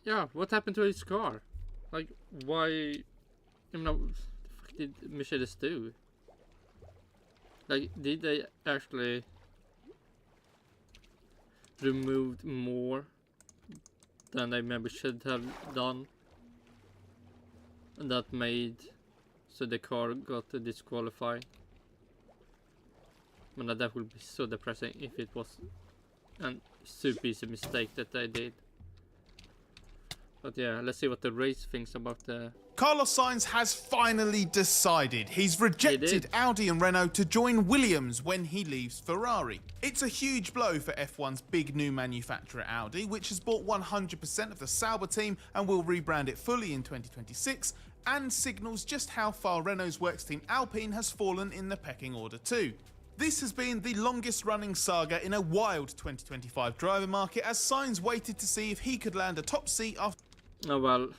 Yeah, what happened to his car? Like, why... You know, what the fuck did Mercedes do? Like, did they actually... removed more than they maybe should have done? And that made... so the car got disqualified. But that would be so depressing if it was a super easy mistake that they did. But yeah, let's see what the race thinks about the... Carlos Sainz has finally decided he's rejected Audi and Renault to join Williams when he leaves Ferrari. It's a huge blow for F1's big new manufacturer Audi, which has bought 100% of the Sauber team and will rebrand it fully in 2026, and signals just how far Renault's works team Alpine has fallen in the pecking order too. This has been the longest running saga in a wild 2025 driver market, as Sainz waited to see if he could land a top seat after... Oh well,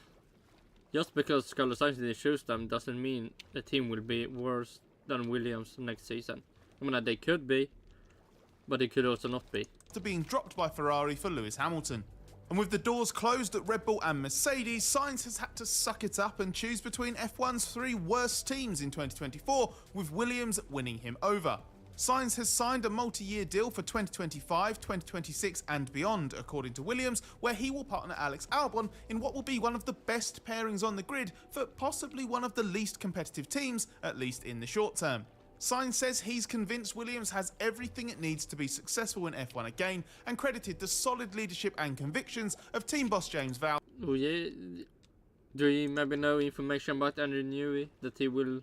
just because Carlos Sainz didn't choose them doesn't mean the team will be worse than Williams next season. I mean, they could be, but it could also not be. ...to being dropped by Ferrari for Lewis Hamilton. And with the doors closed at Red Bull and Mercedes, Sainz has had to suck it up and choose between F1's three worst teams in 2024, with Williams winning him over. Sainz has signed a multi-year deal for 2025, 2026 and beyond, according to Williams, where he will partner Alex Albon in what will be one of the best pairings on the grid for possibly one of the least competitive teams, at least in the short term. Sainz says he's convinced Williams has everything it needs to be successful in F1 again, and credited the solid leadership and convictions of team boss James Vowles. Oh yeah, Do you maybe know information about Andrew Newey that he will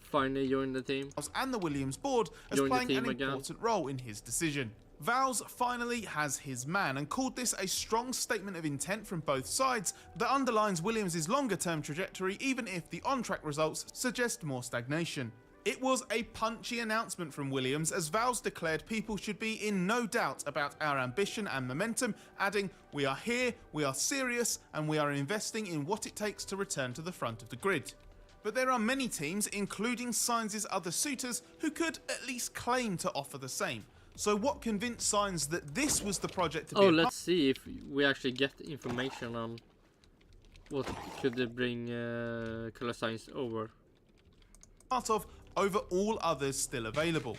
finally join the team? and the Williams board as Join the playing an team again. important role in his decision. Vowles finally has his man and called this a strong statement of intent from both sides that underlines Williams' longer-term trajectory even if the on-track results suggest more stagnation. It was a punchy announcement from Williams as Vowles declared people should be in no doubt about our ambition and momentum, adding, "We are here, we are serious, and we are investing in what it takes to return to the front of the grid." But there are many teams, including Sainz's other suitors, who could at least claim to offer the same. So what convinced Sainz that this was the project to be Oh, a let's see if we actually get information on what could they bring Carlos Sainz over. part of over all others still available.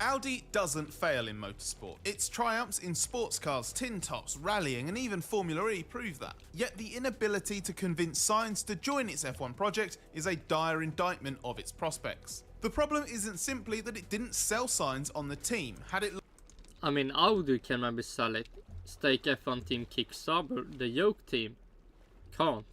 Audi doesn't fail in motorsport. Its triumphs in sports cars, tin tops, rallying and even Formula E prove that. Yet the inability to convince Sainz to join its F1 project is a dire indictment of its prospects. The problem isn't simply that it didn't sell Sainz on the team. Had it I mean, Audi can maybe sell it. Stake F1 team Kick Sauber, the yoke team, can't.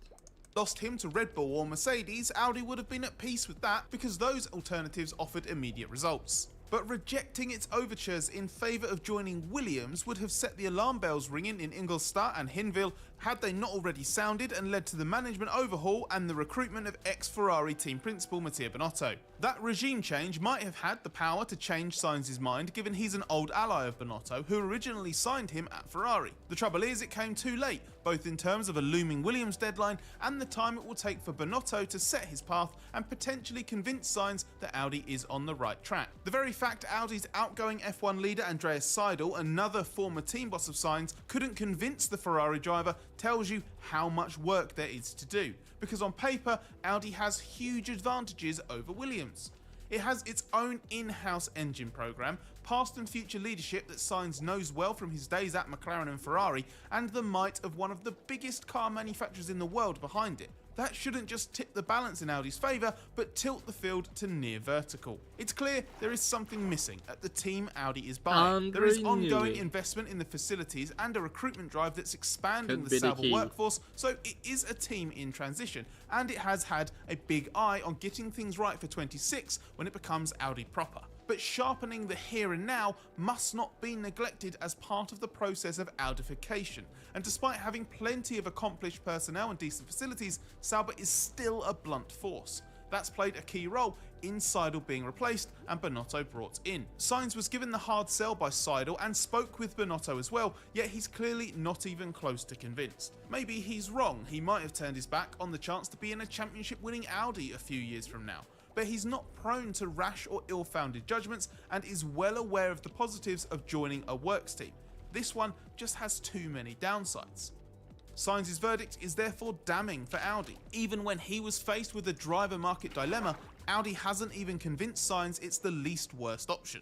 lost him to Red Bull or Mercedes, Audi would have been at peace with that because those alternatives offered immediate results. But rejecting its overtures in favour of joining Williams would have set the alarm bells ringing in Ingolstadt and Hinwil had they not already sounded and led to the management overhaul and the recruitment of ex-Ferrari team principal Mattia Binotto. That regime change might have had the power to change Sainz's mind given he's an old ally of Binotto who originally signed him at Ferrari. The trouble is it came too late, both in terms of a looming Williams deadline and the time it will take for Binotto to set his path and potentially convince Sainz that Audi is on the right track. The very fact Audi's outgoing F1 leader Andreas Seidel, another former team boss of Sainz, couldn't convince the Ferrari driver tells you how much work there is to do, because on paper Audi has huge advantages over Williams. It has its own in-house engine program, past and future leadership that Sainz knows well from his days at McLaren and Ferrari, and the might of one of the biggest car manufacturers in the world behind it. That shouldn't just tip the balance in Audi's favour, but tilt the field to near vertical. It's clear there is something missing at the team Audi is buying. There is ongoing investment in the facilities and a recruitment drive that's expanding the Sauber workforce, so it is a team in transition, and it has had a big eye on getting things right for 26 when it becomes Audi proper. But sharpening the here and now must not be neglected as part of the process of Audification, and despite having plenty of accomplished personnel and decent facilities, Sauber is still a blunt force. That's played a key role in Seidel being replaced and Binotto brought in. Sainz was given the hard sell by Seidel and spoke with Binotto as well, yet he's clearly not even close to convinced. Maybe he's wrong, he might have turned his back on the chance to be in a championship winning Audi a few years from now. But he's not prone to rash or ill-founded judgments and is well aware of the positives of joining a works team. This one just has too many downsides. Sainz's verdict is therefore damning for Audi. Even when he was faced with a driver market dilemma, Audi hasn't even convinced Sainz it's the least worst option.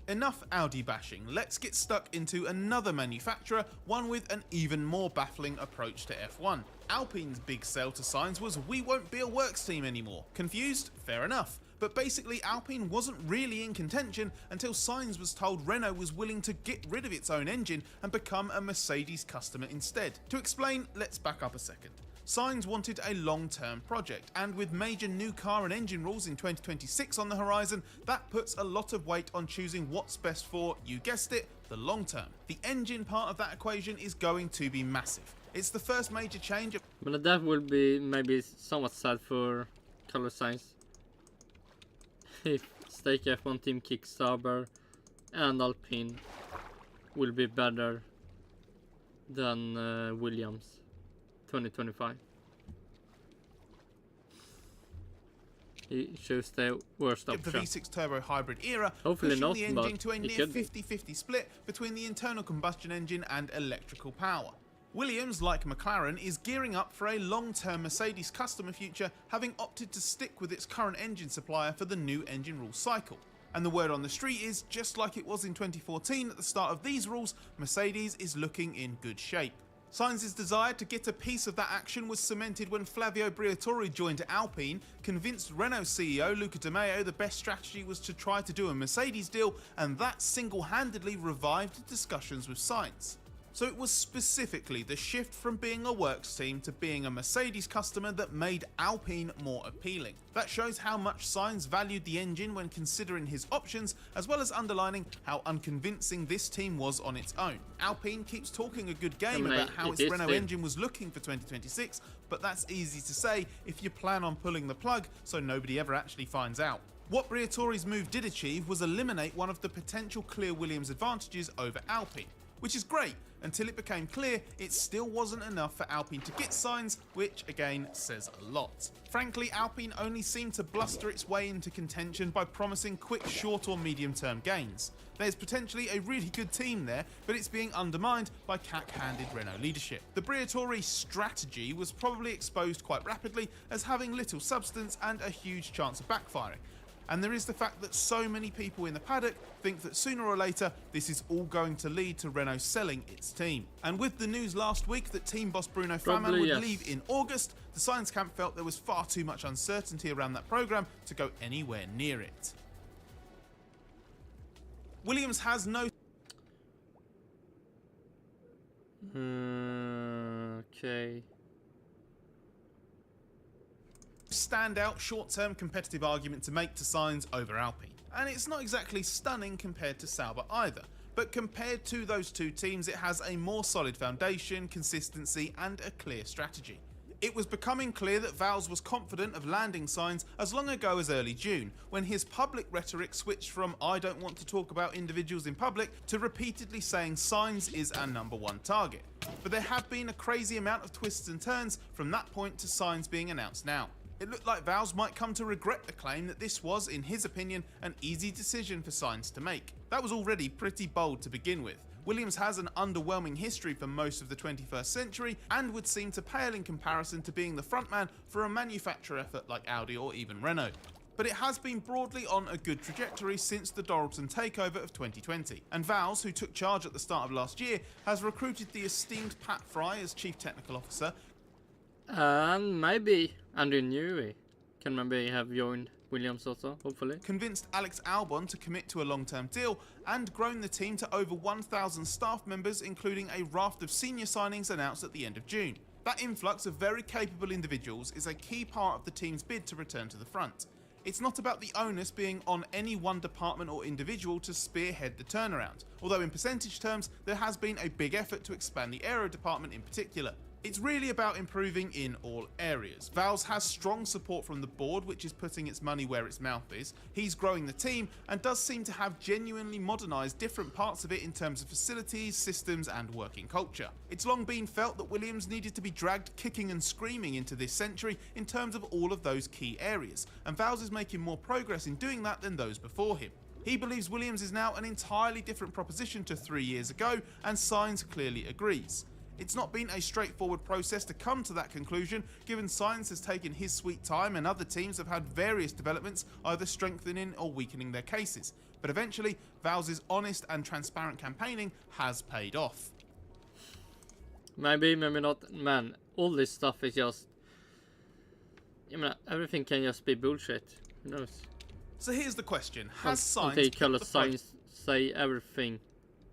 Enough Audi bashing, let's get stuck into another manufacturer, one with an even more baffling approach to F1. Alpine's big sell to Sainz was "we won't be a works team anymore." Confused? Fair enough. But basically Alpine wasn't really in contention until Sainz was told Renault was willing to get rid of its own engine and become a Mercedes customer instead. To explain, let's back up a second. Sainz wanted a long-term project, and with major new car and engine rules in 2026 on the horizon, that puts a lot of weight on choosing what's best for, you guessed it, the long term. The engine part of that equation is going to be massive. It's the first major change. But that will be maybe somewhat sad for Carlos Sainz if Stake F1 team Kick Sauber and Alpine will be better than Williams 2025. He chose the worst option. The V6 turbo hybrid era, Hopefully pushing not, the engine to a but near it could. 50-50 split between the internal combustion engine and electrical power. Williams, like McLaren, is gearing up for a long-term Mercedes customer future, having opted to stick with its current engine supplier for the new engine rule cycle. And the word on the street is, just like it was in 2014 at the start of these rules, Mercedes is looking in good shape. Sainz's desire to get a piece of that action was cemented when Flavio Briatore joined Alpine, convinced Renault CEO Luca De Meo the best strategy was to try to do a Mercedes deal, and that single-handedly revived discussions with Sainz. So it was specifically the shift from being a works team to being a Mercedes customer that made Alpine more appealing. That shows how much Sainz valued the engine when considering his options, as well as underlining how unconvincing this team was on its own. Alpine keeps talking a good game about how its Renault engine was looking for 2026, but that's easy to say if you plan on pulling the plug so nobody ever actually finds out. What Briatore's move did achieve was eliminate one of the potential clear Williams advantages over Alpine, which is great until it became clear it still wasn't enough for Alpine to get Sainz, which again says a lot. Frankly, Alpine only seemed to bluster its way into contention by promising quick short or medium term gains. There's potentially a really good team there, but it's being undermined by cack-handed Renault leadership. The Briatore strategy was probably exposed quite rapidly as having little substance and a huge chance of backfiring. And there is the fact that so many people in the paddock think that sooner or later this is all going to lead to Renault selling its team. And with the news last week that team boss Bruno Famin would leave in August, the Sainz camp felt there was far too much uncertainty around that programme to go anywhere near it. Williams has no standout short-term competitive argument to make to Sainz over Alpine. And it's not exactly stunning compared to Sauber either, but compared to those two teams it has a more solid foundation, consistency and a clear strategy. It was becoming clear that Vowles was confident of landing Sainz as long ago as early June, when his public rhetoric switched from "I don't want to talk about individuals in public" to repeatedly saying Sainz is our #1 target. But there have been a crazy amount of twists and turns from that point to Sainz being announced now. It looked like Vowles might come to regret the claim that this was, in his opinion, an easy decision for Sainz to make. That was already pretty bold to begin with. Williams has an underwhelming history for most of the 21st century and would seem to pale in comparison to being the frontman for a manufacturer effort like Audi or even Renault. But it has been broadly on a good trajectory since the Doralton takeover of 2020, and Vowles, who took charge at the start of last year, has recruited the esteemed Pat Fry as Chief Technical Officer, and maybe Andrew Newey can maybe have joined Williams also, hopefully. Convinced Alex Albon to commit to a long-term deal, and grown the team to over 1,000 staff members, including a raft of senior signings announced at the end of June. That influx of very capable individuals is a key part of the team's bid to return to the front. It's not about the onus being on any one department or individual to spearhead the turnaround, although in percentage terms there has been a big effort to expand the aero department in particular. It's really about improving in all areas. Vowles has strong support from the board, which is putting its money where its mouth is. He's growing the team and does seem to have genuinely modernised different parts of it in terms of facilities, systems and working culture. It's long been felt that Williams needed to be dragged kicking and screaming into this century in terms of all of those key areas, and Vowles is making more progress in doing that than those before him. He believes Williams is now an entirely different proposition to 3 years ago, and Sainz clearly agrees. It's not been a straightforward process to come to that conclusion, given Sainz has taken his sweet time and other teams have had various developments either strengthening or weakening their cases. But eventually, Vowles' honest and transparent campaigning has paid off. Maybe, maybe not. Man, all this stuff is just... I mean, everything can just be bullshit. Who knows? So here's the question. Has Sainz they call Sainz say everything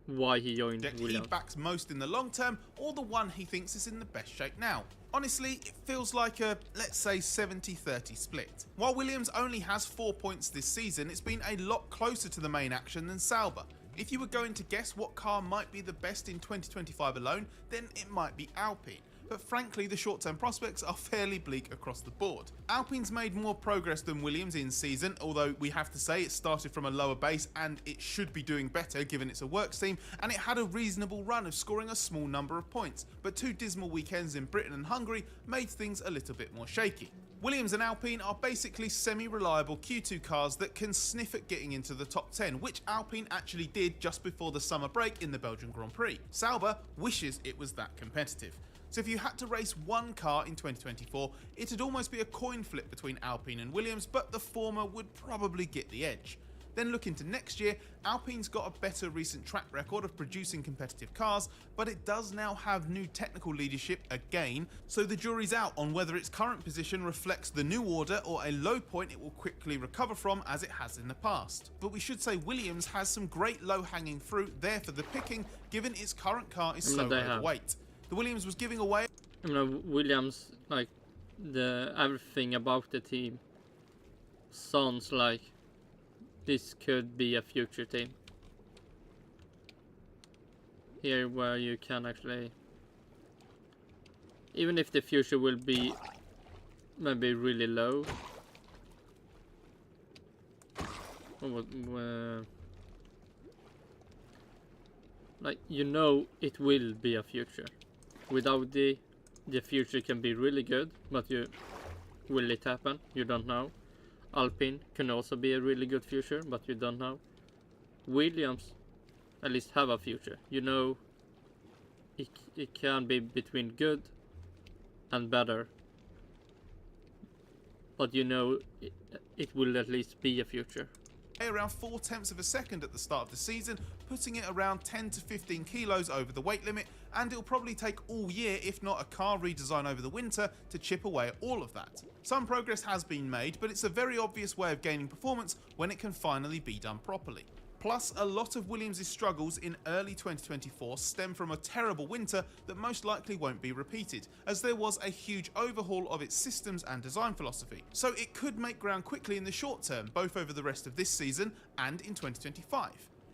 why he joined Williams? He backs most in the long term, or the one he thinks is in the best shape now? Honestly, it feels like a, let's say, 70-30 split. While Williams only has 4 points this season, it's been a lot closer to the main action than Sauber. If you were going to guess what car might be the best in 2025 alone, then it might be Alpine. But frankly, the short-term prospects are fairly bleak across the board. Alpine's made more progress than Williams in season, although we have to say it started from a lower base and it should be doing better given it's a works team, and it had a reasonable run of scoring a small number of points, but 2 dismal weekends in Britain and Hungary made things a little bit more shaky. Williams and Alpine are basically semi-reliable Q2 cars that can sniff at getting into the top 10, which Alpine actually did just before the summer break in the Belgian Grand Prix. Sauber wishes it was that competitive. So if you had to race one car in 2024, it'd almost be a coin flip between Alpine and Williams, but the former would probably get the edge. Then look into next year, Alpine's got a better recent track record of producing competitive cars, but it does now have new technical leadership again, so the jury's out on whether its current position reflects the new order or a low point it will quickly recover from as it has in the past. But we should say Williams has some great low-hanging fruit there for the picking, given its current car is so overweight. The Williams was giving away... Williams, like, everything about the team sounds like this could be a future team. Here where you can actually, even if the future will be maybe really low, like, you know, it will be a future. Without the future can be really good, but will it happen? You don't know. Alpine can also be a really good future, but you don't know. Williams at least have a future. You know, it can be between good and better, but you know it will at least be a future. Around 0.4 of a second at the start of the season, putting it around 10 to 15 kilos over the weight limit, and it'll probably take all year, if not a car redesign over the winter, to chip away at all of that. Some progress has been made, but it's a very obvious way of gaining performance when it can finally be done properly. Plus, a lot of Williams' struggles in early 2024 stem from a terrible winter that most likely won't be repeated, as there was a huge overhaul of its systems and design philosophy. So it could make ground quickly in the short term, both over the rest of this season and in 2025.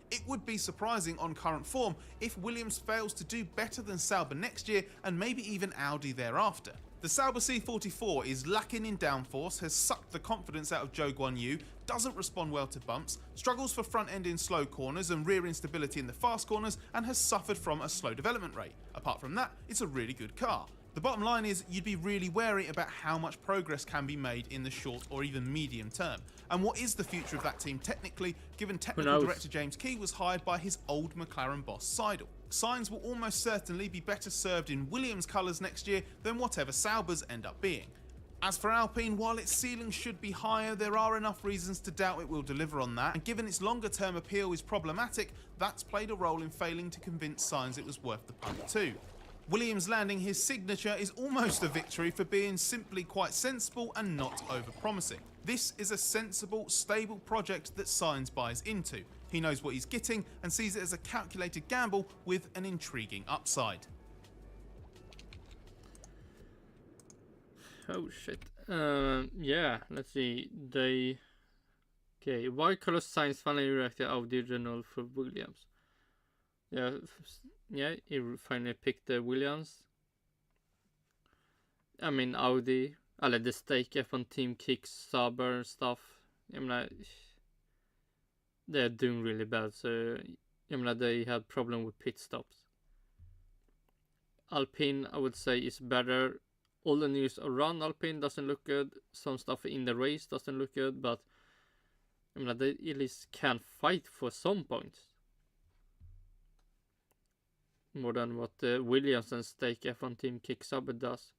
It would be surprising on current form if Williams fails to do better than Sauber next year and maybe even Audi thereafter. The Sauber C44 is lacking in downforce, has sucked the confidence out of Zhou Guanyu, doesn't respond well to bumps, struggles for front end in slow corners and rear instability in the fast corners, and has suffered from a slow development rate. Apart from that, it's a really good car. The bottom line is you'd be really wary about how much progress can be made in the short or even medium term. And what is the future of that team technically, given technical director James Key was hired by his old McLaren boss Seidel. Sainz will almost certainly be better served in Williams colours next year than whatever Sauber's end up being. As for Alpine, while its ceiling should be higher, there are enough reasons to doubt it will deliver on that, and given its longer term appeal is problematic, that's played a role in failing to convince Sainz it was worth the punt too. Williams landing his signature is almost a victory for being simply quite sensible and not over-promising. This is a sensible, stable project that Sainz buys into. He knows what he's getting and sees it as a calculated gamble with an intriguing upside. Oh shit. Yeah, let's see. Okay, why Carlos Sainz finally reacted Audi Renault for Williams? Yeah, he finally picked the Williams. I mean, Audi, the stake F1 team kicks Sauber and stuff. I mean, they're doing really bad, so I mean, they had problem with pit stops. Alpine, I would say, is better. All the news around Alpine doesn't look good. Some stuff in the race doesn't look good, but I mean, they at least can fight for some points. More than what the Williams and stake F1 team kick Sauber does.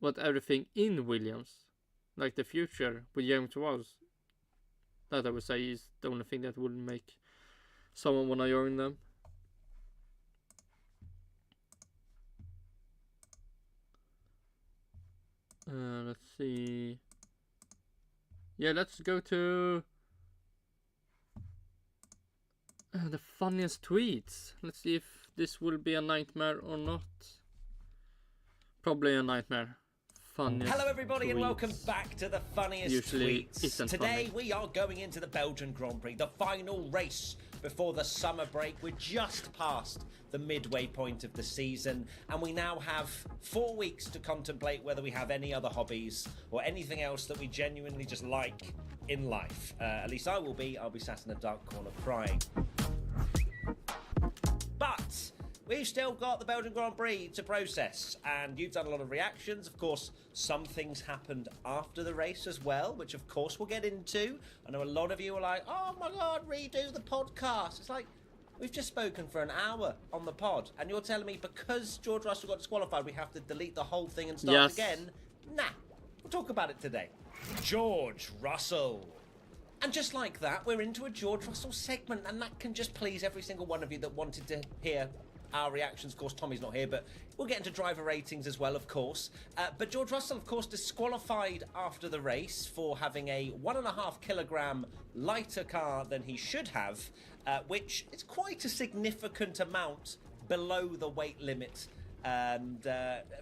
But everything in Williams, like the future with James Walls, that I would say is the only thing that would make someone want to join them. Let's see. Yeah, let's go to the funniest tweets. Let's see if this will be a nightmare or not. Probably a nightmare. Funniest Hello everybody tweets. And welcome back to the funniest Usually tweets. isn't Today funny. we are going into the Belgian Grand Prix, the final race before the summer break. We're just past the midway point of the season, and we now have 4 weeks to contemplate whether we have any other hobbies or anything else that we genuinely just like in life. At least I will be. I'll be sat in a dark corner crying. But we've still got the Belgian Grand Prix to process, and you've done a lot of reactions. Of course, some things happened after the race as well, which of course we'll get into. I know a lot of you are like, oh my god, redo the podcast. It's like, we've just spoken for an hour on the pod, and you're telling me because George Russell got disqualified, we have to delete the whole thing and start again? Nah, we'll talk about it today. George Russell. And just like that, we're into a George Russell segment, and that can just please every single one of you that wanted to hear our reactions. Of course, Tommy's not here, but we'll get into driver ratings as well, of course. But George Russell, of course, disqualified after the race for having a 1.5 kilogram lighter car than he should have, which is quite a significant amount below the weight limit. And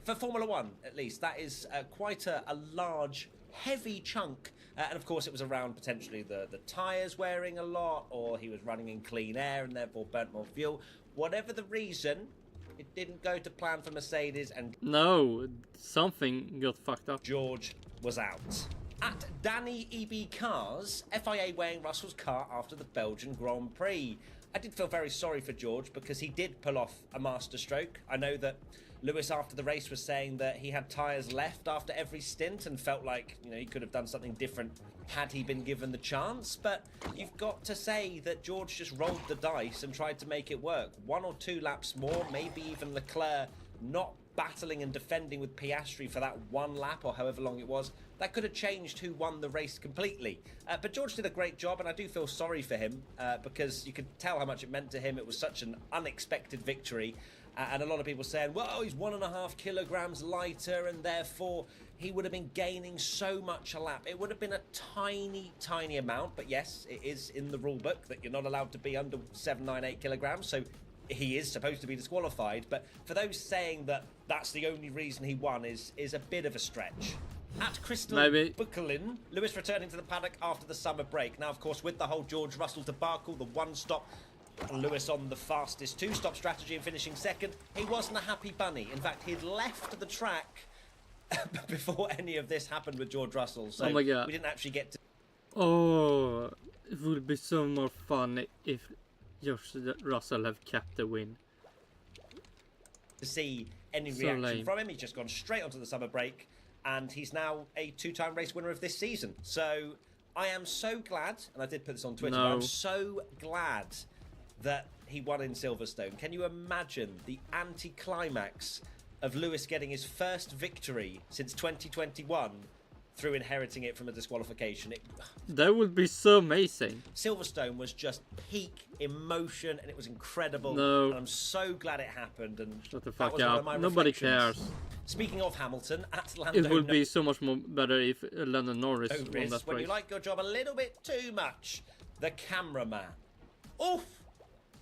for Formula One, at least, that is quite a large, heavy chunk. And of course, it was around potentially the tyres wearing a lot, or he was running in clean air and therefore burnt more fuel. Whatever the reason, it didn't go to plan for Mercedes, and No, something got fucked up. George was out. At Danny EB Cars, FIA weighing Russell's car after the Belgian Grand Prix. I did feel very sorry for George because he did pull off a masterstroke. I know that Lewis after the race was saying that he had tyres left after every stint and felt like, you know, he could have done something different had he been given the chance. But you've got to say that George just rolled the dice and tried to make it work. 1 or 2 laps more, maybe even Leclerc not battling and defending with Piastri for that 1 lap or however long it was, that could have changed who won the race completely. But George did a great job, and I do feel sorry for him because you could tell how much it meant to him. It was such an unexpected victory. And a lot of people saying, well, he's 1.5 kilograms lighter and therefore he would have been gaining so much a lap. It would have been a tiny, tiny amount. But yes, it is in the rule book that you're not allowed to be under 798 kilograms. So he is supposed to be disqualified. But for those saying that that's the only reason he won is a bit of a stretch. At Crystal Bucklin, Lewis returning to the paddock after the summer break. Now, of course, with the whole George Russell debacle, the 1-stop, Lewis on the fastest 2-stop strategy and finishing second, he wasn't a happy bunny. In fact, he'd left the track before any of this happened with George Russell. So oh my God. We didn't actually get to... Oh, it would be so more fun if George Russell have kept the win. to see any So reaction lame. from him. He's just gone straight onto the summer break, and he's now a 2-time race winner of this season. So I am so glad, and I did put this on Twitter, but I'm so glad that he won in Silverstone. Can you imagine the anticlimax of Lewis getting his first victory since 2021 through inheriting it from a disqualification? That would be so amazing. Silverstone was just peak emotion, and it was incredible. No. And I'm so glad it happened. And Shut the that fuck was one of up. my Nobody reflections. cares. Speaking of Hamilton, at Landooooo, It would be so much more better if Lando Norris won that when you race. like your job a little bit too much, the cameraman. Oof!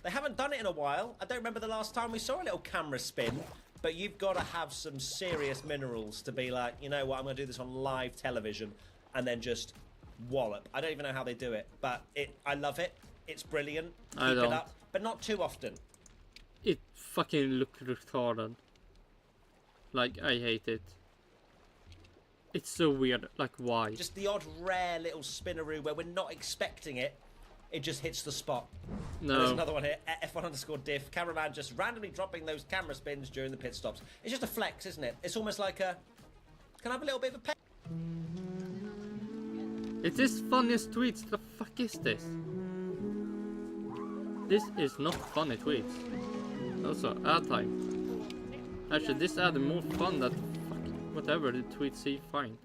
They haven't done it in a while. I don't remember the last time we saw a little camera spin. But you've got to have some serious minerals to be like, you know what, I'm going to do this on live television and then just wallop. I don't even know how they do it, but I love it. It's brilliant. Keep I don't. it up, but not too often. It fucking looked retarded. Like, I hate it. It's so weird. Like, why? Just the odd rare little spinneroo where we're not expecting it. It just hits the spot. And there's No. another one here, F1_diff. Cameraman just randomly dropping those camera spins during the pit stops. It's just a flex, isn't it? It's almost like a... Can I have a little bit of a pet? It is funniest tweets. The fuck is this? This is not funny tweets. Also, ad time. Actually, this ad is more fun than whatever the tweets say fine.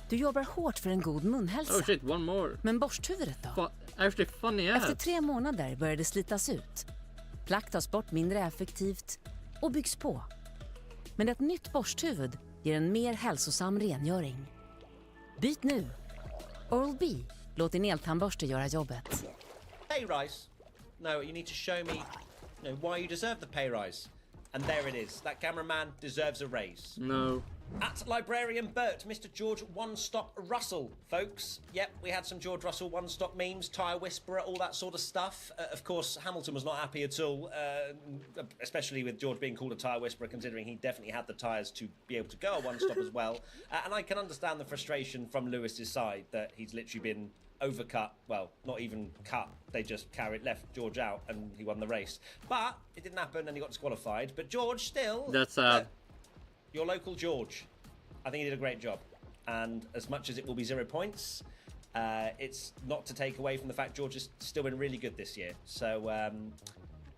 Du jobbar hårt för en god munhälsa. Oh shit, one more. Men borsthuvudet då? Actually funny ad. Efter 3 månader börjar det slitas ut. Plack tas bort mindre effektivt och byggs på. Men ett nytt borsthuvud ger en mer hälsosam rengöring. Byt nu. Oral-B låt din eltandborste göra jobbet. Pay rise. No, you need to show me why you deserve the pay rise. And there it is. That cameraman deserves a raise. No. At Librarian Bert, Mr. George One-Stop Russell, folks. Yep, we had some George Russell one-stop memes, tyre whisperer, all that sort of stuff. Of course, Hamilton was not happy at all, especially with George being called a tyre whisperer, considering he definitely had the tyres to be able to go a one-stop as well. And I can understand the frustration from Lewis's side that he's literally been overcut. Well, not even cut. They just left George out and he won the race. But it didn't happen and he got disqualified. But George still... That's sad. Your local George, I think he did a great job. And as much as it will be 0 points, it's not to take away from the fact George has still been really good this year. So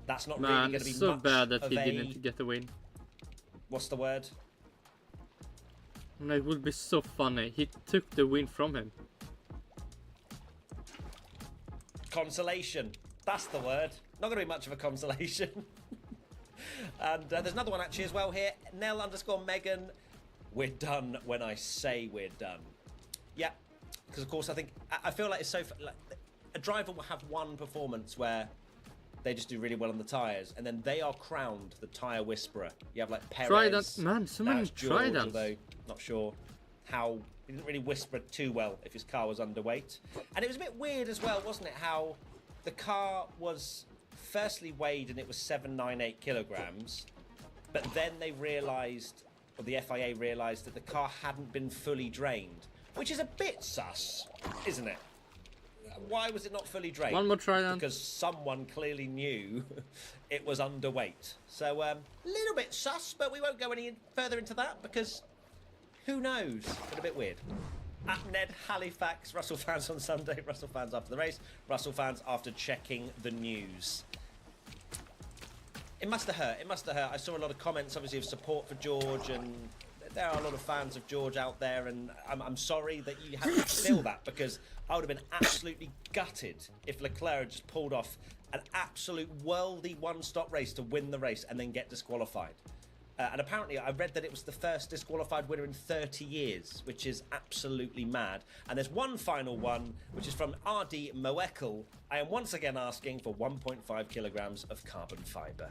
that's not really Man, going to be it's so much bad that of he a... didn't get the win. What's the word? And it would be so funny. He took the win from him. consolation. That's the word. Not going to be much of a consolation. And there's another one actually as well here. Nell_Megan. We're done when I say we're done. Yeah, because of course I feel like it's so like a driver will have one performance where they just do really well on the tyres, and then they are crowned the tyre whisperer. You have like Perez. Trident, man, so many Tridents. Although not sure how he didn't really whisper too well if his car was underweight. And it was a bit weird as well, wasn't it? How the car was firstly weighed and it was 798 kilograms, but then they realised, or the FIA realised, that the car hadn't been fully drained, which is a bit sus, isn't it? Why was it not fully drained? One more Trident. Because someone clearly knew it was underweight. So a little bit sus, but we won't go any further into that because who knows? But a bit weird. At Ned Halifax, Russell fans on Sunday, Russell fans after the race, Russell fans after checking the news. It must have hurt. It must have hurt. I saw a lot of comments, obviously, of support for George, and there are a lot of fans of George out there, and I'm sorry that you had to feel that, because I would have been absolutely gutted if Leclerc had just pulled off an absolute worldy one-stop race to win the race and then get disqualified. And apparently I read that it was the first disqualified winner in 30 years, which is absolutely mad. And there's one final one, which is from RD Moekel. I am once again asking for 1.5 kilograms of carbon fibre.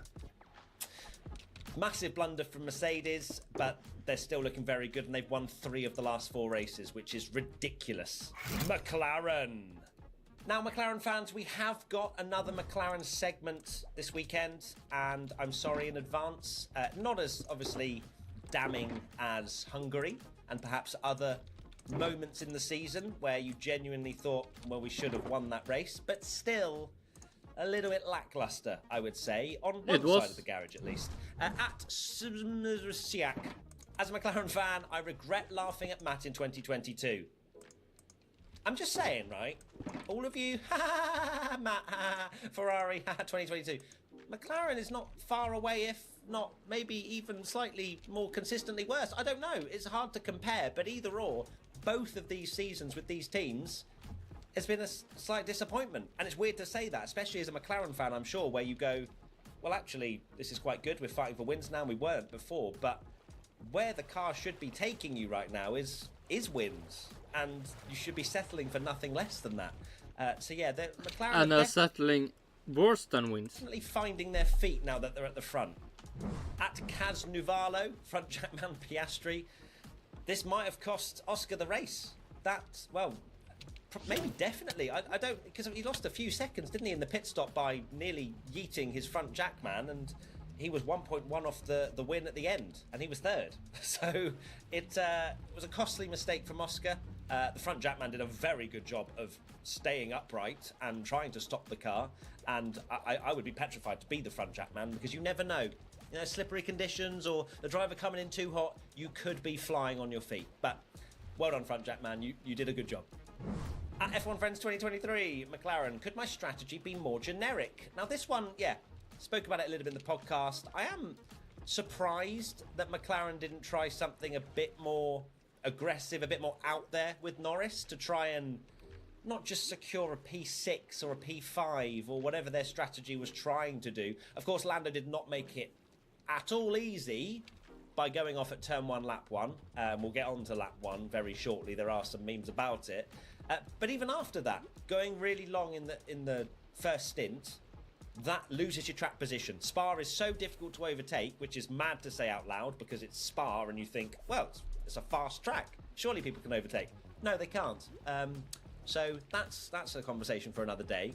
Massive blunder from Mercedes, but they're still looking very good, and they've won 3 of the last 4 races, which is ridiculous. McLaren. Now, McLaren fans, we have got another McLaren segment this weekend, and I'm sorry in advance. Not as, obviously, damning as Hungary and perhaps other moments in the season where you genuinely thought, well, we should have won that race, but still a little bit lackluster, I would say, on one side of the garage at least. At Smrsiak, as a McLaren fan, I regret laughing at Matt in 2022. I'm just saying, right? All of you, Matt, Ferrari, 2022. McLaren is not far away, if not maybe even slightly more consistently worse. I don't know. It's hard to compare, but either or, both of these seasons with these teams has been a slight disappointment. And it's weird to say that, especially as a McLaren fan, I'm sure, where you go, well, actually, this is quite good. We're fighting for wins now. We weren't before. But where the car should be taking you right now is wins. And you should be settling for nothing less than that. So yeah, the McLaren... And they're settling worse than wins. Definitely finding their feet now that they're at the front. At Kaz Nuvalo, front jackman Piastri, this might have cost Oscar the race. That, well, maybe definitely. I don't... Because he lost a few seconds, didn't he, in the pit stop by nearly yeeting his front jackman, and he was 1.1 off the win at the end, and he was third. So it was a costly mistake from Oscar. The front jackman did a very good job of staying upright and trying to stop the car, and I would be petrified to be the front jackman, because you never know. You know, slippery conditions or the driver coming in too hot, you could be flying on your feet. But well done, front jackman, you did a good job. At F1 Friends 2023, McLaren, could my strategy be more generic? Now this one, yeah, spoke about it a little bit in the podcast. I am surprised that McLaren didn't try something a bit more aggressive, a bit more out there with Norris, to try and not just secure a P6 or a P5 or whatever their strategy was trying to do. Of course, Lando did not make it at all easy by going off at turn 1, lap 1. We'll get on to lap 1 very shortly. There are some memes about it. But even after that, going really long in the first stint, that loses your track position. Spa is so difficult to overtake, which is mad to say out loud, because it's Spa and you think, well, it's a fast track. Surely people can overtake. No, they can't. So that's a conversation for another day.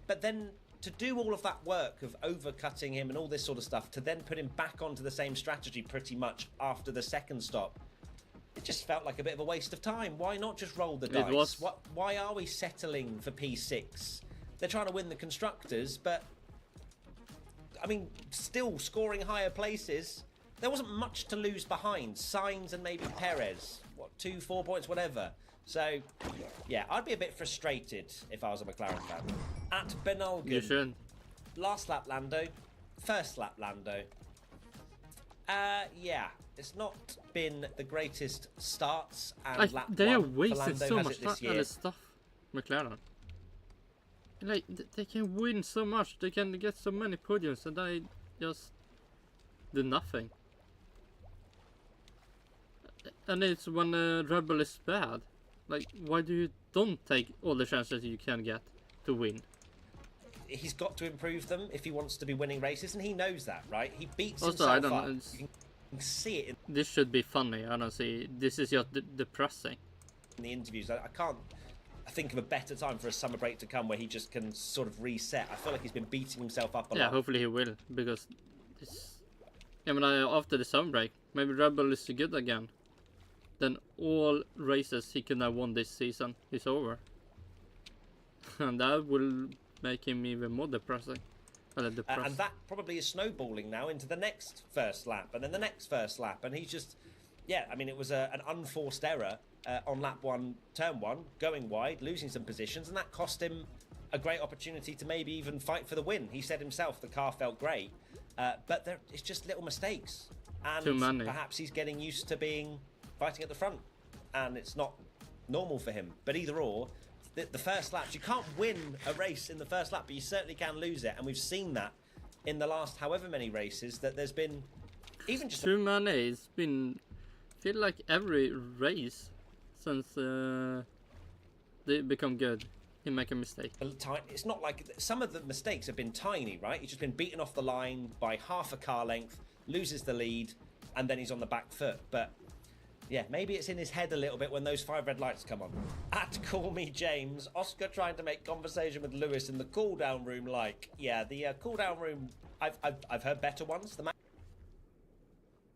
But then to do all of that work of overcutting him and all this sort of stuff, to then put him back onto the same strategy pretty much after the second stop, it just felt like a bit of a waste of time. Why not just roll the dice? Why are we settling for P6? They're trying to win the Constructors, but I mean, still scoring higher places. There wasn't much to lose behind. Sainz and maybe Perez. 2-4 points, whatever. So, yeah, I'd be a bit frustrated if I was a McLaren fan. At Benolgan. You should. Last lap Lando. First lap Lando. Yeah, it's not been the greatest starts, and lap they 1 are for wasting Lando so has much it this time year. stuff, McLaren. Like, they can win so much, they can get so many podiums, and I just do nothing. And it's when Red Bull is bad. Like, why do you don't take all the chances you can get to win? He's got to improve them if he wants to be winning races, and he knows that, right? He beats Also, himself I don't up. know. You can see it This should be funny. I don't see. This is just depressing. in the interviews. I can't think of a better time for a summer break to come where he just can sort of reset. I feel like he's been beating himself up a Yeah, lot. hopefully he will, because this. I mean, after the summer break, maybe Red Bull is good again. Then all races he could have won this season is over, and that will make him even more depressing. And that probably is snowballing now into the next first lap, and then the next first lap, and he's just, yeah. I mean, it was an unforced error on lap 1, turn 1, going wide, losing some positions, and that cost him a great opportunity to maybe even fight for the win. He said himself the car felt great, but it's just little mistakes, and Too many. perhaps he's getting used to fighting at the front, and it's not normal for him. But either or, the first laps, you can't win a race in the first lap, but you certainly can lose it, and we've seen that in the last however many races, that there's been even just too many. It's been feel like every race since they become good, he make a mistake. it's not like some of the mistakes have been tiny, right? He's just been beaten off the line by half a car length, loses the lead, and then he's on the back foot. But yeah, maybe it's in his head a little bit when those 5 red lights come on. At Call Me James, Oscar trying to make conversation with Lewis in the cool-down room. Like, yeah, the cool-down room, I've heard better ones.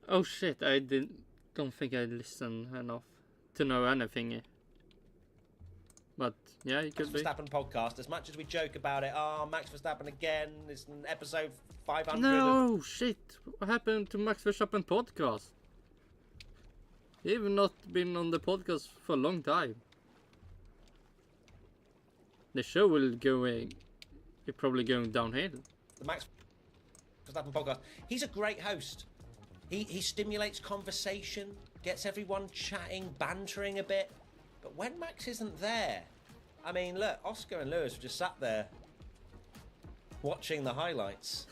Oh shit! Don't think I listened enough to know anything. But yeah, it could be. Verstappen podcast. As much as we joke about it, Max Verstappen again. It's an episode 500. No shit! What happened to Max Verstappen podcast? He's not been on the podcast for a long time. The show will probably going downhill. The Max Verstappen podcast. He's a great host. He stimulates conversation, gets everyone chatting, bantering a bit. But when Max isn't there, I mean, look, Oscar and Lewis were just sat there watching the highlights,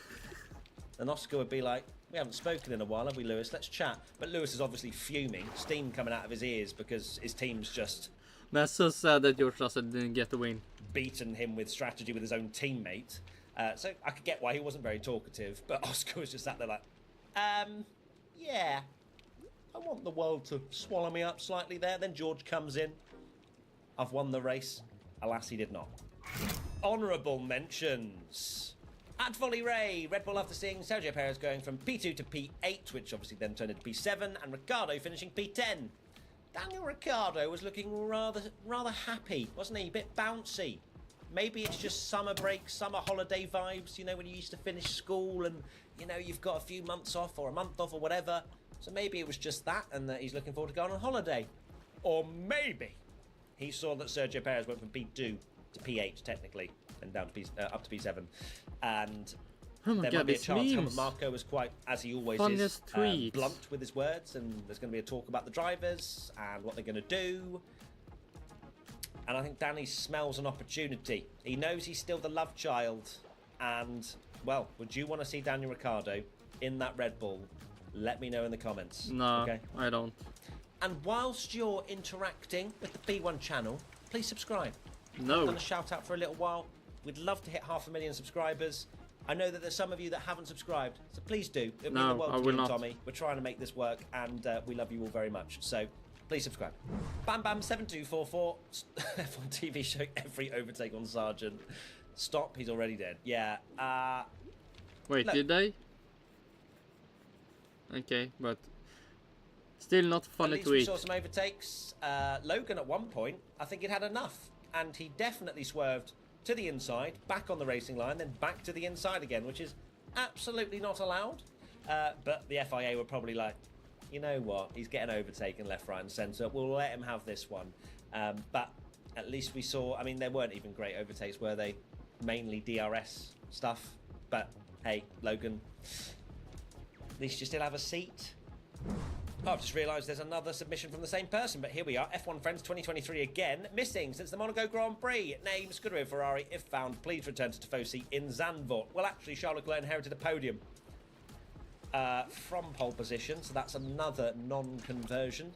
and Oscar would be like, "We haven't spoken in a while, have we, Lewis? Let's chat." But Lewis is obviously fuming, steam coming out of his ears because his team's just That's so sad that George Russell didn't get the win. beaten him with strategy with his own teammate. So I could get why he wasn't very talkative, but Oscar was just sat there like, yeah, I want the world to swallow me up slightly there. Then George comes in. I've won the race. Alas, he did not. Honourable mentions. At Volley Ray, Red Bull after seeing Sergio Perez going from P2 to P8, which obviously then turned into P7, and Ricciardo finishing P10. Daniel Ricciardo was looking rather happy, wasn't he? A bit bouncy. Maybe it's just summer break, summer holiday vibes, you know, when you used to finish school and, you know, you've got a few months off or a month off or whatever. So maybe it was just that and that he's looking forward to going on holiday. Or maybe he saw that Sergio Perez went from P2 to P8 technically and down to up to P7. And Oh my there god, might be a these chance. memes. Marco was quite, as he always Funniest is, tweets. blunt with his words, and there's going to be a talk about the drivers and what they're going to do. And I think Danny smells an opportunity. He knows he's still the love child. And, well, would you want to see Daniel Ricciardo in that Red Bull? Let me know in the comments. No, Okay. I don't. And whilst you're interacting with the B1 channel, please subscribe. No. I'm going to shout out for a little while. We'd love to hit 500,000 subscribers. I know that there's some of you that haven't subscribed, so please do. It would mean the world I to will me and not. Tommy. We're trying to make this work, and we love you all very much. So please subscribe. Bam Bam 7244 F1 TV show every overtake on Sargent. Stop, he's already dead. Yeah. Wait, Look. did they? Okay, but still not At funny least to we eat. saw some overtakes. Logan at one point, I think he'd had enough, and he definitely swerved to the inside, back on the racing line, then back to the inside again, which is absolutely not allowed. But the FIA were probably like, you know what, he's getting overtaken left, right and centre. We'll let him have this one. But at least we saw, I mean, there weren't even great overtakes, were they? Mainly DRS stuff. But hey, Logan, at least you still have a seat. Oh, I've just realised there's another submission from the same person, but here we are. F1 Friends 2023 again. Missing since the Monaco Grand Prix. Name, Scuderia Ferrari. If found, please return to Tifosi in Zandvoort. Well, actually, Charles Leclerc inherited a podium from pole position, so that's another non-conversion.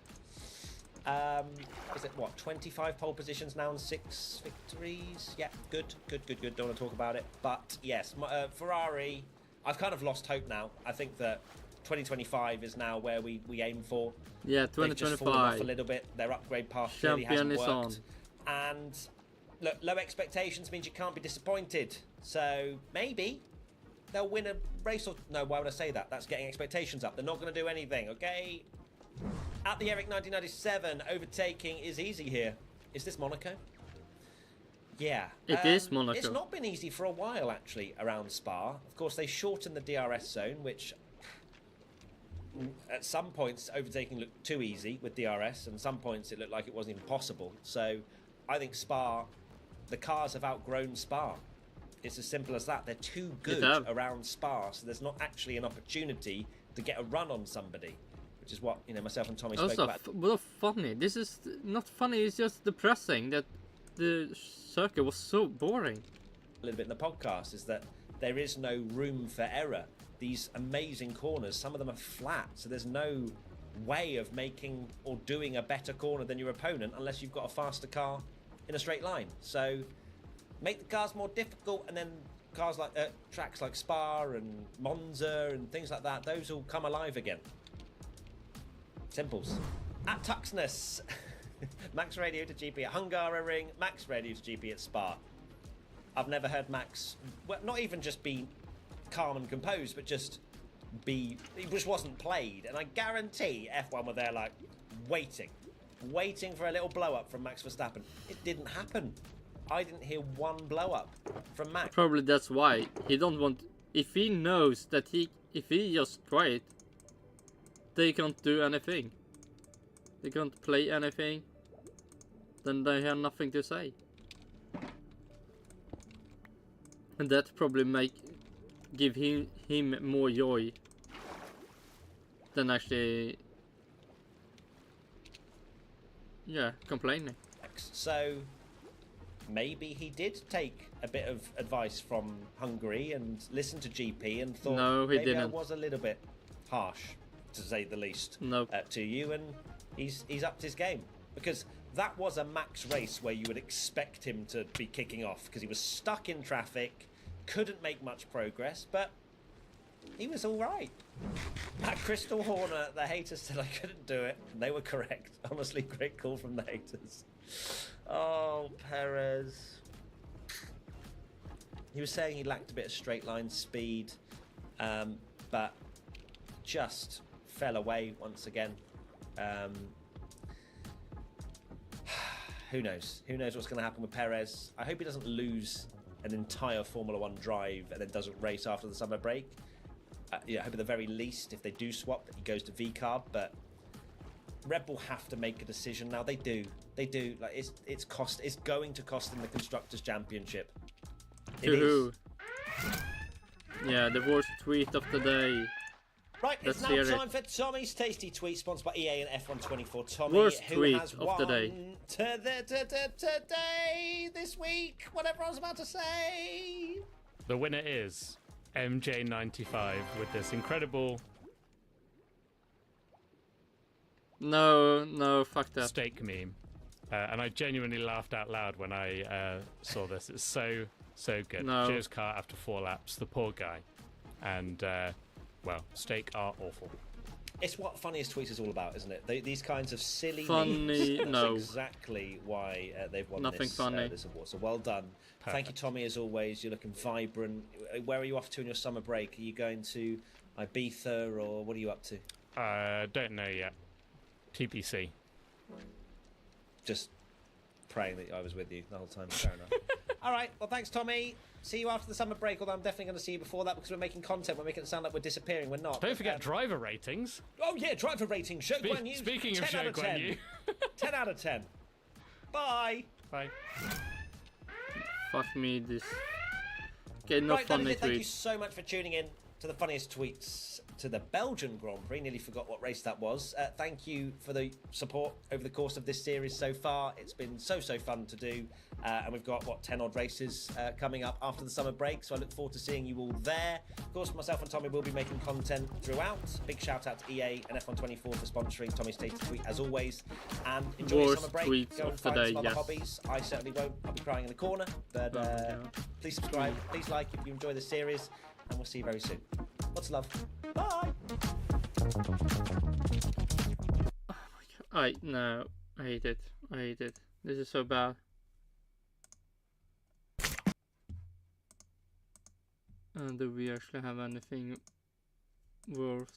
Is it, what, 25 pole positions now and 6 victories? Yeah, good. Don't want to talk about it. But, yes, Ferrari, I've kind of lost hope now. I think that 2025 is now where we aim for. Yeah, They've just fallen 2025. off a little bit. Their upgrade path clearly hasn't Champion is on. worked. And look, low expectations means you can't be disappointed. So maybe they'll win a race or... No, why would I say that? That's getting expectations up. They're not going to do anything, okay? At the Eric 1997, overtaking is easy here. Is this Monaco? Yeah. It is Monaco. It's not been easy for a while, actually, around Spa. Of course, they shortened the DRS zone, which... At some points, overtaking looked too easy with DRS, and some points it looked like it wasn't even possible. So, I think Spa, the cars have outgrown Spa. It's as simple as that. They're too good around Spa, so there's not actually an opportunity to get a run on somebody, which is what myself and Tommy spoke Also, about. well, funny. This is not funny. It's just depressing that the circuit was so boring. A little bit in the podcast is that there is no room for error. These amazing corners, some of them are flat, so there's no way of making or doing a better corner than your opponent unless you've got a faster car in a straight line. So make the cars more difficult, and then cars like tracks like Spa and Monza and things like that, those will come alive again. Simples. At Tuxness, Max Radio to GP at Hungaroring, Max Radio to GP at Spa. I've never heard Max, well, not even just be calm and composed, but just wasn't played. And I guarantee F1 were there like waiting for a little blow up from Max Verstappen. It didn't happen. I didn't hear one blow up from Max. Probably that's why he don't want. If he knows that if he just try it, they can't do anything. They can't play anything. Then they have nothing to say. And that probably give him more joy than actually complaining. So maybe he did take a bit of advice from Hungary and listened to GP and thought No, he maybe I didn't. was a little bit harsh, to say the least, Nope. to you, and he's upped his game, because that was a Max race where you would expect him to be kicking off because he was stuck in traffic, couldn't make much progress, but he was all right. At Crystal Horner, the haters said I couldn't do it. They were correct. Honestly, great call from the haters. Oh, Perez. He was saying he lacked a bit of straight line speed, but just fell away once again. Who knows? Who knows what's going to happen with Perez? I hope he doesn't lose an entire Formula One drive and then doesn't race after the summer break. I hope at the very least, if they do swap, that he goes to VCARB. But Red Bull have to make a decision now. They do. Like it's going to cost them the Constructors' Championship. To who? Yeah, the worst tweet of the day. Right, it's Let's now hear time it. for Tommy's Tasty Tweet, sponsored by EA and F124. Tommy, Worst who tweet has of won the day. Today, this week, whatever I was about to say. The winner is MJ95 with this incredible No, fuck that. steak meme. And I genuinely laughed out loud when I saw this. It's so good. No. Joe's car after 4 laps, the poor guy. And, well, steak are awful. It's what Funniest Tweets is all about, isn't it? These kinds of silly Funny, memes. That's no. exactly why they've won Nothing this funny. This award. So well done. Thank you, Perfect. Tommy, as always. You're looking vibrant. Where are you off to on your summer break? Are you going to Ibiza, or what are you up to? Don't know yet. TBC. Just praying that I was with you the whole time. Fair enough. All right. Well, thanks, Tommy. See you after the summer break, although I'm definitely going to see you before that because we're making content. We're making it sound like we're disappearing. We're not. Don't forget driver ratings. Oh, yeah, driver rating. Show Guan Yu. Speaking of 10 out Show of Guan 10. Yu. 10 out of 10. Bye. Bye. Fuck me, this. Okay, no Right, that is funny it. Thank you tweets. so much for tuning in to the Funniest Tweets to the Belgian Grand Prix. Nearly forgot what race that was. Thank you for the support over the course of this series so far. It's been so fun to do. And we've got, 10 odd races coming up after the summer break. So I look forward to seeing you all there. Of course, myself and Tommy will be making content throughout. Big shout out to EA and F124 for sponsoring Tommy's Taste Tweet as always. And enjoy your summer break. Go and find some other hobbies. I certainly won't. I'll be crying in the corner. But please subscribe. Please like if you enjoy the series. And we'll see you very soon. Lots of love. Bye. Oh my god. I hate it. I hate it. This is so bad. Do we actually have anything worth?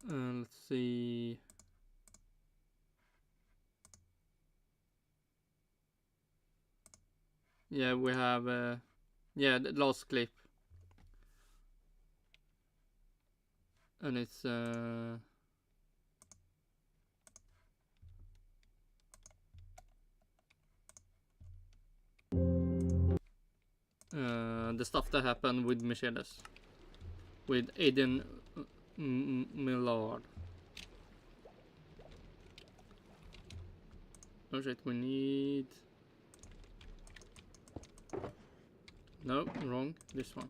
Let's see. Yeah, we have the last clip. And it's the stuff that happened with Mercedes, with Aidan Millward. Oh shit, we need... No, wrong. This one.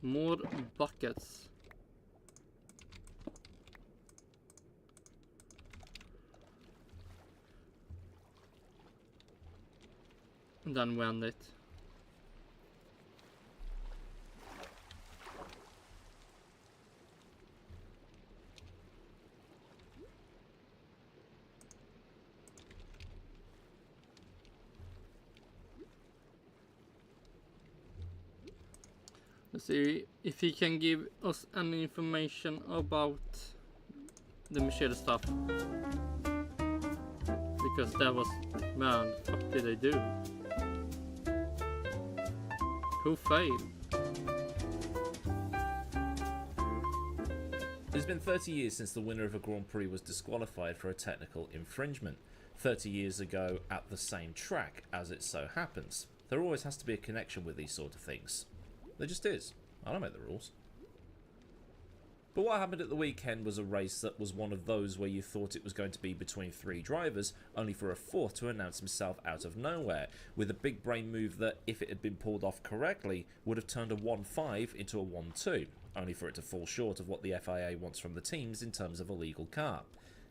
More buckets. And then we end it. Let's see if he can give us any information about the Mercedes stuff. Because that was, man, what did they do? Who failed? It's been 30 years since the winner of a Grand Prix was disqualified for a technical infringement. 30 years ago at the same track, as it so happens. There always has to be a connection with these sort of things. There just is. I don't make the rules. But what happened at the weekend was a race that was one of those where you thought it was going to be between 3 drivers, only for a 4th to announce himself out of nowhere, with a big brain move that, if it had been pulled off correctly, would have turned a 1-5 into a 1-2, only for it to fall short of what the FIA wants from the teams in terms of a legal car.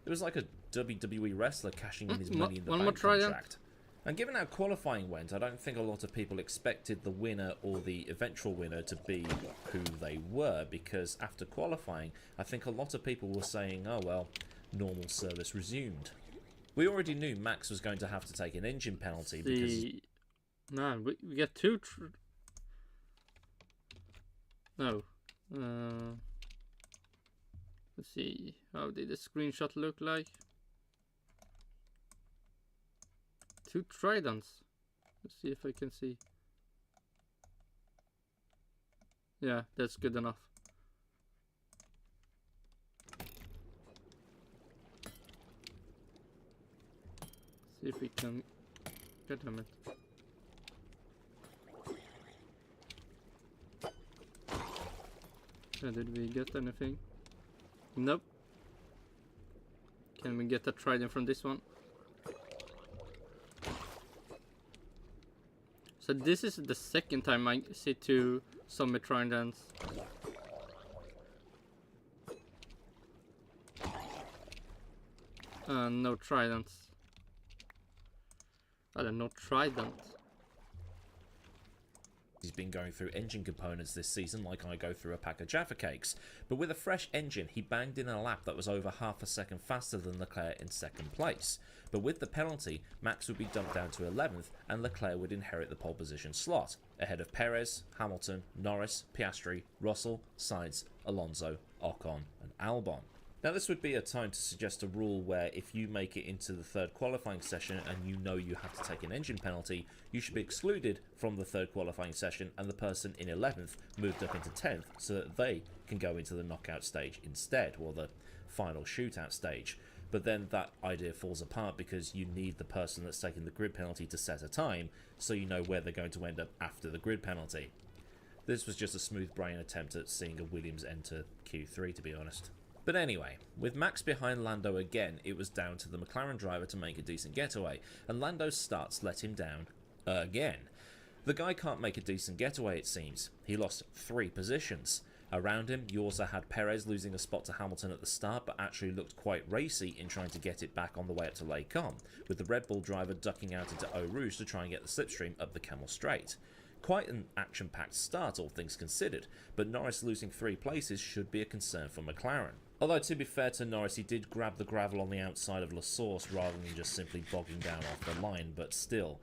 It was like a WWE wrestler cashing in his money in the bank contract. And given how qualifying went, I don't think a lot of people expected the winner or the eventual winner to be who they were, because after qualifying, I think a lot of people were saying, oh well, normal service resumed. We already knew Maax was going to have to take an engine penalty because... Man, we get 2... No. Let's see, how did the screenshot look like? 2 Tridents. Let's see if I can see. Yeah, that's good enough. See if we can get him it. Did we get anything? Nope. Can we get a Trident from this one? So this is the second time I see 2 Summit Tridents. No Tridents. No Trident. He's been going through engine components this season like I go through a pack of Jaffa cakes, but with a fresh engine he banged in a lap that was over half a second faster than Leclerc in 2nd place. But with the penalty, Maax would be dumped down to 11th and Leclerc would inherit the pole position slot, ahead of Perez, Hamilton, Norris, Piastri, Russell, Sainz, Alonso, Ocon and Albon. Now this would be a time to suggest a rule where if you make it into the 3rd qualifying session and you know you have to take an engine penalty, you should be excluded from the 3rd qualifying session and the person in 11th moved up into 10th so that they can go into the knockout stage instead, or the final shootout stage. but then that idea falls apart because you need the person that's taking the grid penalty to set a time, so you know where they're going to end up after the grid penalty. This was just a smooth brain attempt at seeing a Williams enter Q3, to be honest. But anyway, with Maax behind Lando again, it was down to the McLaren driver to make a decent getaway, and Lando's starts let him down again. The guy can't make a decent getaway, it seems. He lost 3 positions. Around him, you also had Perez losing a spot to Hamilton at the start, but actually looked quite racy in trying to get it back on the way up to Les Combes, with the Red Bull driver ducking out into Eau Rouge to try and get the slipstream up the Camel Straight. Quite an action-packed start, all things considered, but Norris losing 3 places should be a concern for McLaren. Although, to be fair to Norris, he did grab the gravel on the outside of La Source rather than just simply bogging down off the line, but still,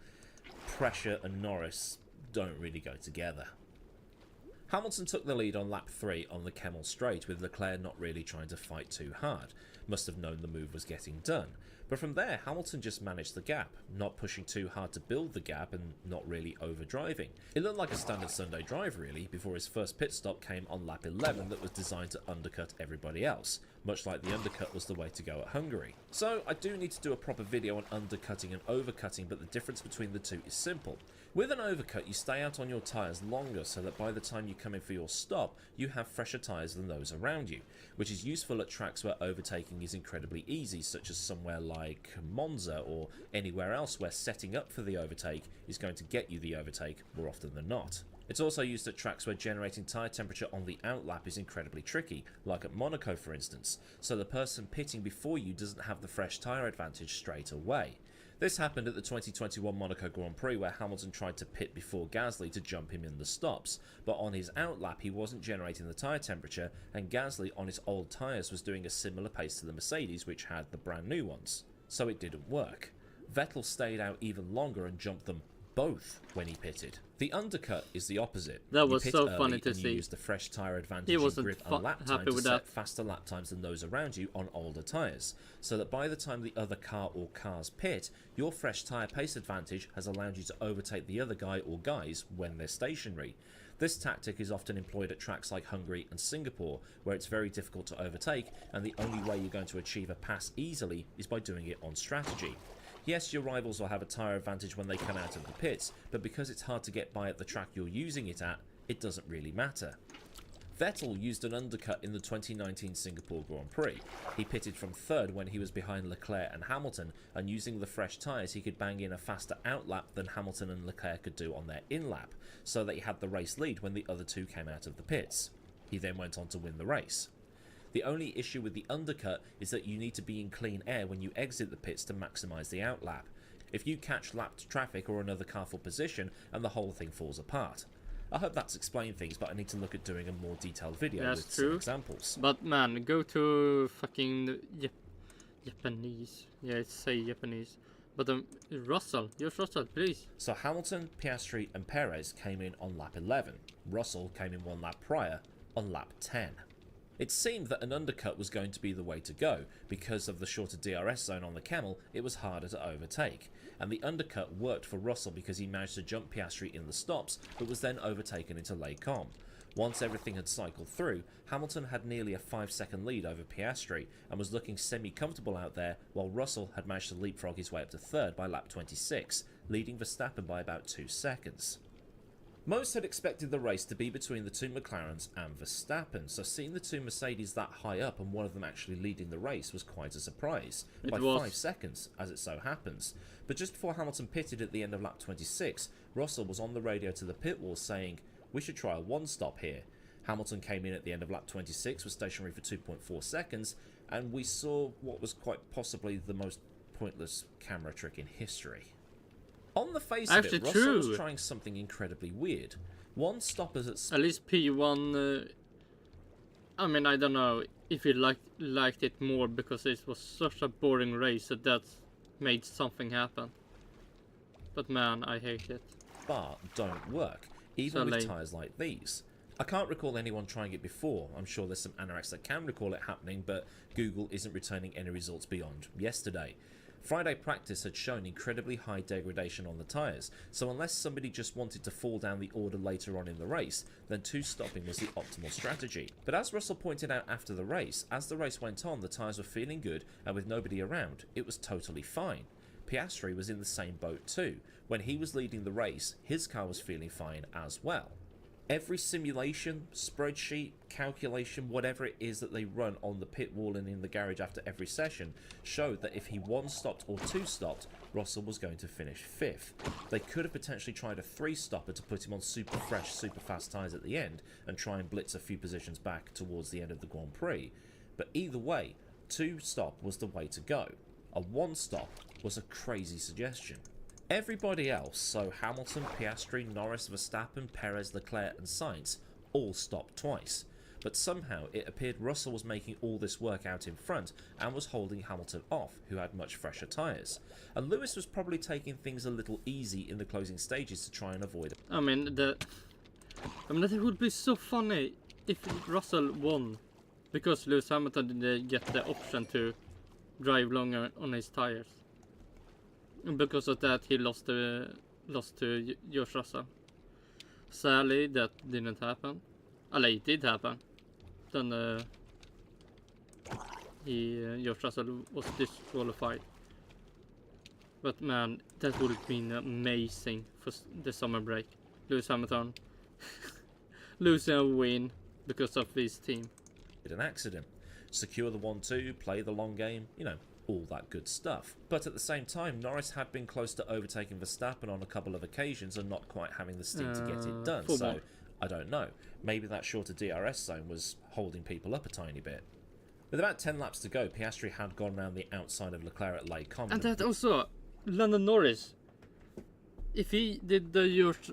pressure and Norris don't really go together. Hamilton took the lead on lap 3 on the Camel Straight, with Leclerc not really trying to fight too hard. Must have known the move was getting done. But from there, Hamilton just managed the gap, not pushing too hard to build the gap and not really overdriving. It looked like a standard Sunday drive really, before his first pit stop came on lap 11 that was designed to undercut everybody else, much like the undercut was the way to go at Hungary. So I do need to do a proper video on undercutting and overcutting, but the difference between the two is simple. With an overcut, you stay out on your tyres longer so that by the time you come in for your stop, you have fresher tyres than those around you, which is useful at tracks where overtaking is incredibly easy, such as somewhere like Monza or anywhere else where setting up for the overtake is going to get you the overtake more often than not. It's also used at tracks where generating tyre temperature on the outlap is incredibly tricky, like at Monaco for instance, so the person pitting before you doesn't have the fresh tyre advantage straight away. This happened at the 2021 Monaco Grand Prix where Hamilton tried to pit before Gasly to jump him in the stops, but on his outlap he wasn't generating the tyre temperature and Gasly on his old tyres was doing a similar pace to the Mercedes which had the brand new ones. So it didn't work. Vettel stayed out even longer and jumped them both when he pitted. The undercut is the opposite. That was so early funny to and see. You use the fresh tyre advantage He and wasn't grid and lap time happy to with set that. faster lap times than those around you on older tyres, so that by the time the other car or cars pit, your fresh tyre pace advantage has allowed you to overtake the other guy or guys when they're stationary. This tactic is often employed at tracks like Hungary and Singapore, where it's very difficult to overtake, and the only way you're going to achieve a pass easily is by doing it on strategy. Yes, your rivals will have a tyre advantage when they come out of the pits, but because it's hard to get by at the track you're using it at, it doesn't really matter. Vettel used an undercut in the 2019 Singapore Grand Prix. He pitted from third when he was behind Leclerc and Hamilton, and using the fresh tyres he could bang in a faster outlap than Hamilton and Leclerc could do on their in-lap, so that he had the race lead when the other two came out of the pits. He then went on to win the race. The only issue with the undercut is that you need to be in clean air when you exit the pits to maximise the outlap. If you catch lapped traffic or another car for position, and the whole thing falls apart. I hope that's explained things, but I need to look at doing a more detailed video That's with true. some examples. But man, go to fucking Japanese. Yeah, it's say Japanese. But Russell, just Russell, please. So Hamilton, Piastri and Perez came in on lap 11. Russell came in 1 lap prior on lap 10. It seemed that an undercut was going to be the way to go. Because of the shorter DRS zone on the Camel, it was harder to overtake. And the undercut worked for Russell because he managed to jump Piastri in the stops, but was then overtaken into Les Combes. Once everything had cycled through, Hamilton had nearly a 5-second lead over Piastri and was looking semi-comfortable out there, while Russell had managed to leapfrog his way up to third by lap 26, leading Verstappen by about 2 seconds. Most had expected the race to be between the two McLarens and Verstappen, so seeing the two Mercedes that high up and one of them actually leading the race was quite a surprise, by 5 seconds, as it so happens. But just before Hamilton pitted at the end of lap 26, Russell was on the radio to the pit wall saying, "We should try a one-stop here." Hamilton came in at the end of lap 26, was stationary for 2.4 seconds, and we saw what was quite possibly the most pointless camera trick in history. On the face of it, Russell was trying something incredibly weird. One stoppers at least P1. I mean, I don't know if you liked it more because it was such a boring race that made something happen. But man, I hate it. Bar don't work, even with tyres like these. I can't recall anyone trying it before. I'm sure there's some anoraks that can recall it happening, but Google isn't returning any results beyond yesterday. Friday practice had shown incredibly high degradation on the tyres, so unless somebody just wanted to fall down the order later on in the race, then 2-stopping was the optimal strategy. But as Russell pointed out after the race, as the race went on, the tyres were feeling good, and with nobody around, it was totally fine. Piastri was in the same boat too. When he was leading the race, his car was feeling fine as well. Every simulation, spreadsheet, calculation, whatever it is that they run on the pit wall and in the garage after every session showed that if he 1-stopped or 2-stopped, Russell was going to finish 5th. They could have potentially tried a 3-stopper to put him on super fresh, super fast tyres at the end and try and blitz a few positions back towards the end of the Grand Prix. But either way, 2-stop was the way to go. A 1-stop was a crazy suggestion. Everybody else, so Hamilton, Piastri, Norris, Verstappen, Perez, Leclerc and Sainz, all stopped twice. But somehow it appeared Russell was making all this work out in front and was holding Hamilton off, who had much fresher tyres. And Lewis was probably taking things a little easy in the closing stages to try and avoid it. I mean, that would be so funny if Russell won, because Lewis Hamilton didn't get the option to drive longer on his tyres. And because of that, he lost to George Russell. Sadly, that didn't happen. It did happen. Then George Russell was disqualified. But man, that would have been amazing for the summer break. Lewis Hamilton losing a win because of his team. An accident. Secure the 1-2, play the long game, all that good stuff. But at the same time, Norris had been close to overtaking Verstappen on a couple of occasions and not quite having the steam to get it done. So, I don't know. Maybe that shorter DRS zone was holding people up a tiny bit. With about 10 laps to go, Piastri had gone round the outside of Leclerc at Les Combes. And that also, Lando Norris, if he did the George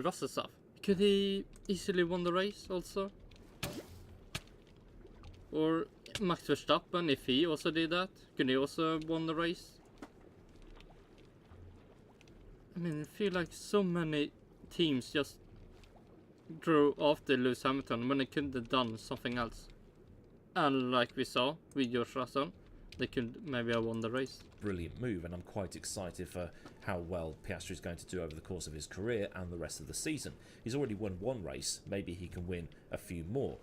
Russell stuff, could he easily won the race also? Or Max Verstappen, if he also did that, could he also won the race? I mean, I feel like so many teams just drove after Lewis Hamilton when they could have done something else. And like we saw with George Russell, they could maybe have won the race. Brilliant move, and I'm quite excited for how well Piastri is going to do over the course of his career and the rest of the season. He's already won one race, maybe he can win a few more,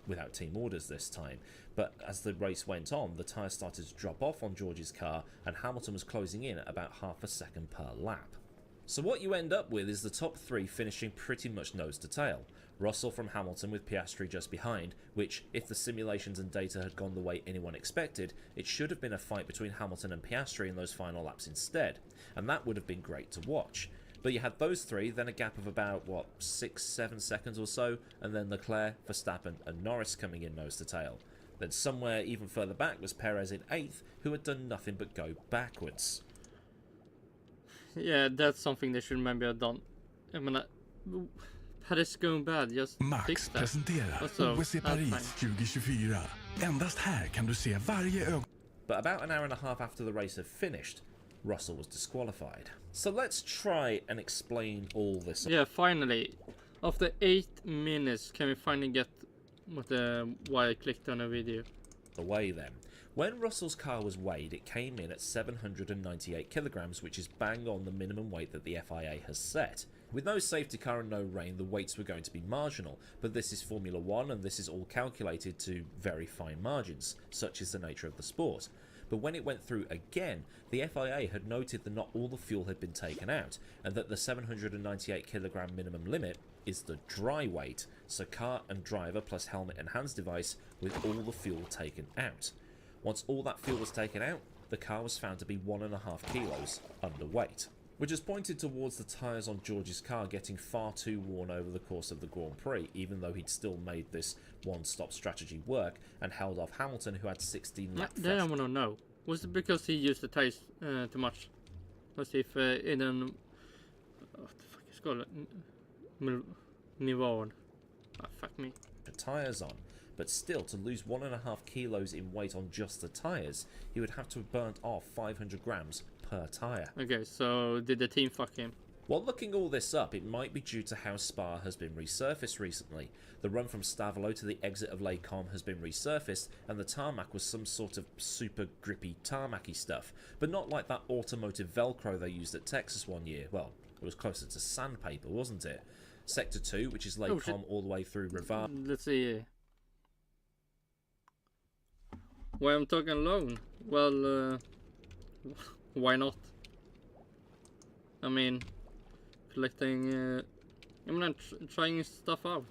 without team orders this time. But as the race went on, the tyres started to drop off on George's car, and Hamilton was closing in at about half a second per lap. So what you end up with is the top 3 finishing pretty much nose to tail. Russell from Hamilton with Piastri just behind, which, if the simulations and data had gone the way anyone expected, it should have been a fight between Hamilton and Piastri in those final laps instead, and that would have been great to watch. But you had those 3, then a gap of about, 6-7 seconds or so, and then Leclerc, Verstappen and Norris coming in nose to tail. Then somewhere even further back was Perez in 8th, who had done nothing but go backwards. Yeah, that's something they should maybe have done. I mean, Paris going bad, just Maax presenterar OS Paris 2024. Endast här kan du se varje ögon. But about an hour and a half after the race had finished, Russell was disqualified. So let's try and explain all this. Yeah, finally. After 8 minutes, can we finally get why I clicked on a video? Away then. When Russell's car was weighed, it came in at 798 kilograms, which is bang on the minimum weight that the FIA has set. With no safety car and no rain, the weights were going to be marginal, but this is Formula 1 and this is all calculated to very fine margins, such is the nature of the sport. But when it went through again, the FIA had noted that not all the fuel had been taken out, and that the 798 kilogram minimum limit is the dry weight, so car and driver plus helmet and hands device with all the fuel taken out. Once all that fuel was taken out, the car was found to be 1.5 kilos underweight, which has pointed towards the tyres on George's car getting far too worn over the course of the Grand Prix, even though he'd still made this one-stop strategy work and held off Hamilton, who had 16 laps. Then I want to know, was it because he used the tyres too much? Was if Aidan, what the fuck is it called? Millward. Fuck me. The tyres on. But still, to lose 1.5 kilos in weight on just the tyres, he would have to have burnt off 500 grams per tyre. Okay, so did the team fuck him? While looking all this up, it might be due to how Spa has been resurfaced recently. The run from Stavelot to the exit of Les Combes has been resurfaced, and the tarmac was some sort of super grippy tarmacy stuff, but not like that automotive Velcro they used at Texas one year. Well, it was closer to sandpaper, wasn't it? Sector 2, which is Les Combes all the way through Rivard. Let's see. Why I'm talking alone? Well, why not? I mean, collecting. I'm trying stuff out.